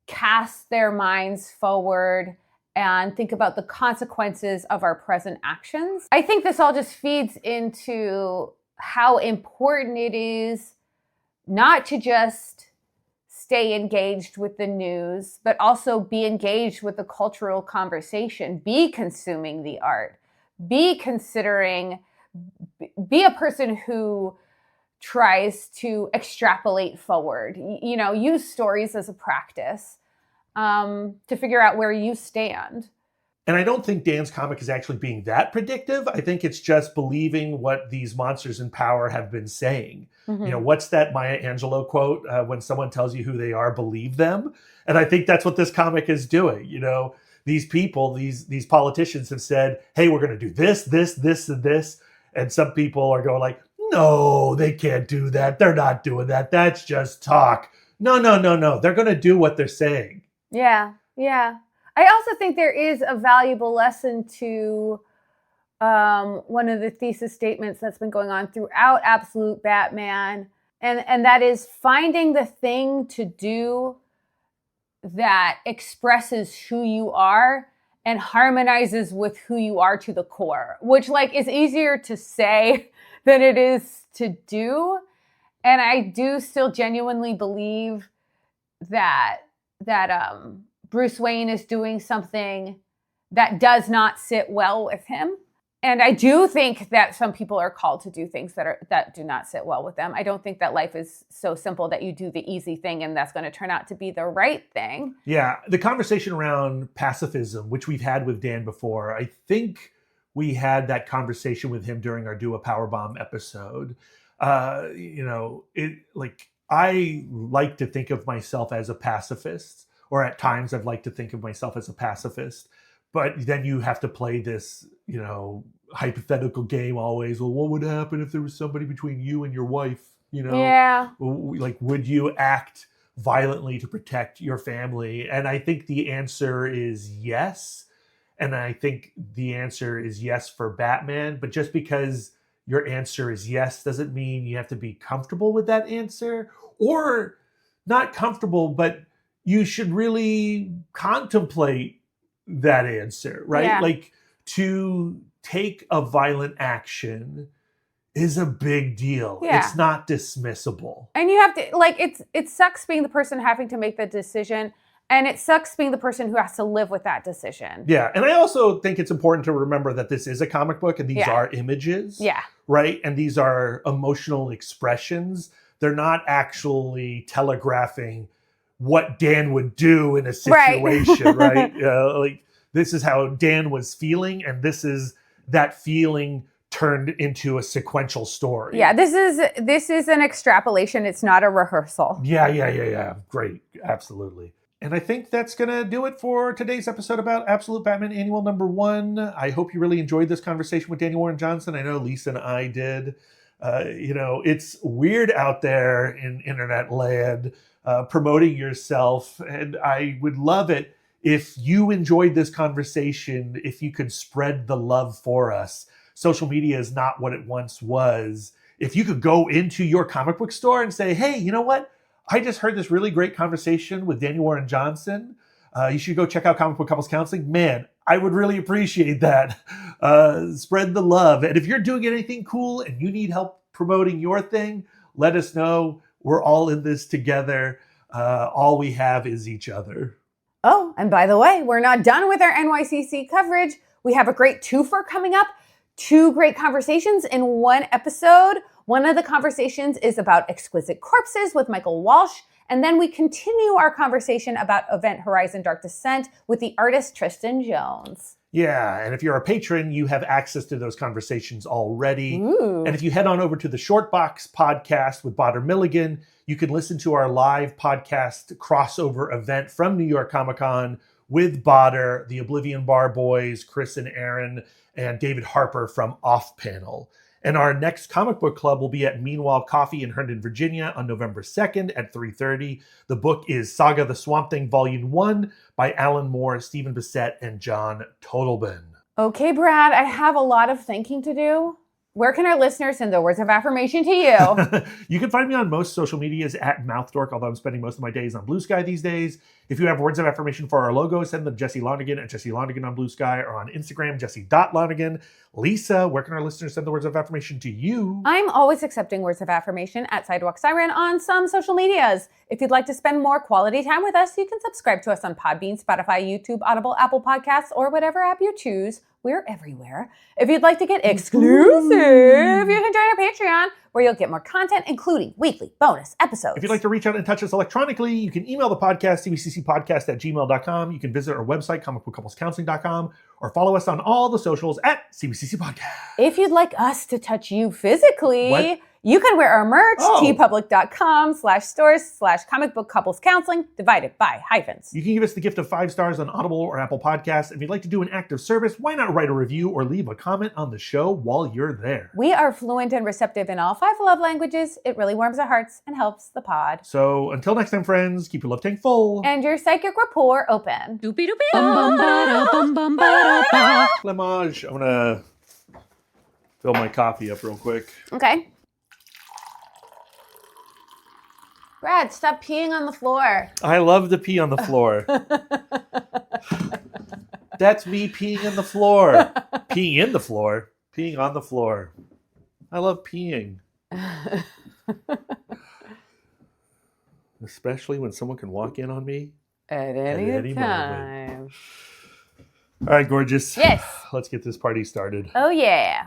[SPEAKER 7] cast their minds forward and think about the consequences of our present actions. I think this all just feeds into how important it is not to just stay engaged with the news, but also be engaged with the cultural conversation, be consuming the art, be a person who tries to extrapolate forward, use stories as a practice to figure out where you stand.
[SPEAKER 6] And I don't think Dan's comic is actually being that predictive. I think it's just believing what these monsters in power have been saying.
[SPEAKER 7] Mhm.
[SPEAKER 6] You know, what's that Maya Angelou quote? When someone tells you who they are, believe them. And I think that's what this comic is doing. You know, these people, these politicians have said, hey, we're going to do this, this, this, and this. And some people are going like, no, they can't do that. They're not doing that. That's just talk. No. They're going to do what they're saying.
[SPEAKER 7] Yeah. I also think there is a valuable lesson to one of the thesis statements that's been going on throughout Absolute Batman, and that is finding the thing to do that expresses who you are and harmonizes with who you are to the core, which like is easier to say than it is to do. And I do still genuinely believe that Bruce Wayne is doing something that does not sit well with him. And I do think that some people are called to do things that do not sit well with them. I don't think that life is so simple that you do the easy thing and that's going to turn out to be the right thing.
[SPEAKER 6] Yeah, the conversation around pacifism, which we've had with Dan before, I think we had that conversation with him during our Do a Powerbomb episode. You know, I like to think of myself as a pacifist, or at times I've liked to think of myself as a pacifist. But then you have to play this, you know, hypothetical game always. Well, what would happen if there was somebody between you and your wife? You know,
[SPEAKER 7] Yeah.
[SPEAKER 6] Like, would you act violently to protect your family? And I think the answer is yes. And I think the answer is yes for Batman. But just because your answer is yes doesn't mean you have to be comfortable with that answer, or not comfortable, but you should really contemplate that answer, right?
[SPEAKER 7] Yeah.
[SPEAKER 6] Like, to take a violent action is a big deal.
[SPEAKER 7] Yeah.
[SPEAKER 6] It's not dismissible.
[SPEAKER 7] And you have to, like, it sucks being the person having to make the decision, and it sucks being the person who has to live with that decision.
[SPEAKER 6] Yeah. And I also think it's important to remember that this is a comic book and these
[SPEAKER 7] Yeah.
[SPEAKER 6] are images.
[SPEAKER 7] Yeah.
[SPEAKER 6] Right? And these are emotional expressions. They're not actually telegraphing what Dan would do in a situation, right? Like, this is how Dan was feeling, and this is that feeling turned into a sequential story.
[SPEAKER 7] Yeah, this is an extrapolation. It's not a rehearsal.
[SPEAKER 6] Yeah. Great. Absolutely. And I think that's going to do it for today's episode about Absolute Batman Annual number 1. I hope you really enjoyed this conversation with Daniel Warren Johnson. I know Lisa and I did. You know, it's weird out there in internet land promoting yourself. And I would love it if you enjoyed this conversation, if you could spread the love for us. Social media is not what it once was. If you could go into your comic book store and say, hey, you know what? I just heard this really great conversation with Daniel Warren Johnson. You should go check out Comic Book Couples Counseling. Man, I would really appreciate that. Spread the love. And if you're doing anything cool and you need help promoting your thing, let us know. We're all in this together. All we have is each other.
[SPEAKER 7] Oh, and by the way, we're not done with our NYCC coverage. We have a great twofer coming up. 2 great conversations in one episode. One of the conversations is about Exquisite Corpses with Michael Walsh. And then we continue our conversation about Event Horizon Dark Descent with the artist Tristan Jones.
[SPEAKER 6] Yeah, and if you're a patron, you have access to those conversations already.
[SPEAKER 7] Ooh.
[SPEAKER 6] And if you head on over to the Shortbox podcast with Botter Milligan, you can listen to our live podcast crossover event from New York Comic Con with Botter, the Oblivion Bar Boys, Chris and Aaron, and David Harper from Off Panel. And our next comic book club will be at Meanwhile Coffee in Herndon, Virginia on November 2nd at 3:30. The book is Saga the Swamp Thing Volume 1 by Alan Moore, Stephen Bissett, and John Totalban.
[SPEAKER 7] Okay, Brad, I have a lot of thinking to do. Where can our listeners send their words of affirmation to you?
[SPEAKER 6] You can find me on most social medias at MouthDork, although I'm spending most of my days on Blue Sky these days. If you have words of affirmation for our logo, send them to Jesse Lonigan at Jesse Lonigan on Blue Sky, or on Instagram, Jesse.Lonigan. Lisa, where can our listeners send the words of affirmation to you?
[SPEAKER 7] I'm always accepting words of affirmation at Sidewalk Siren on some social medias. If you'd like to spend more quality time with us, you can subscribe to us on Podbean, Spotify, YouTube, Audible, Apple Podcasts, or whatever app you choose. We're everywhere. If you'd like to get exclusive, you can join our Patreon where you'll get more content, including weekly bonus episodes.
[SPEAKER 6] If you'd like to reach out and touch us electronically, you can email the podcast, cbccpodcast@gmail.com. You can visit our website, comicbookcouplescounseling.com, or follow us on all the socials at CBCC Podcast.
[SPEAKER 7] If you'd like us to touch you physically,
[SPEAKER 6] What?
[SPEAKER 7] you can wear our merch,
[SPEAKER 6] Oh.
[SPEAKER 7] tpublic.com/stores/comicbookcouplescounseling, divided by hyphens.
[SPEAKER 6] You can give us the gift of 5 stars on Audible or Apple Podcasts. If you'd like to do an act of service, why not write a review or leave a comment on the show while you're there?
[SPEAKER 7] We are fluent and receptive in all 5 love languages. It really warms our hearts and helps the pod.
[SPEAKER 6] So until next time, friends, keep your love tank full.
[SPEAKER 7] And your psychic rapport open.
[SPEAKER 10] Doopy doopy bum bum ba bum bum ba ba.
[SPEAKER 6] Clemage, I'm gonna fill my coffee up real quick.
[SPEAKER 7] Okay. Brad, stop peeing on the floor.
[SPEAKER 6] I love to pee on the floor. That's me peeing in the floor. Peeing in the floor. Peeing on the floor. I love peeing. Especially when someone can walk in on me.
[SPEAKER 7] At
[SPEAKER 6] any
[SPEAKER 7] any
[SPEAKER 6] moment.
[SPEAKER 7] time.
[SPEAKER 6] All right, gorgeous.
[SPEAKER 7] Yes.
[SPEAKER 6] Let's get this party started.
[SPEAKER 7] Oh, yeah.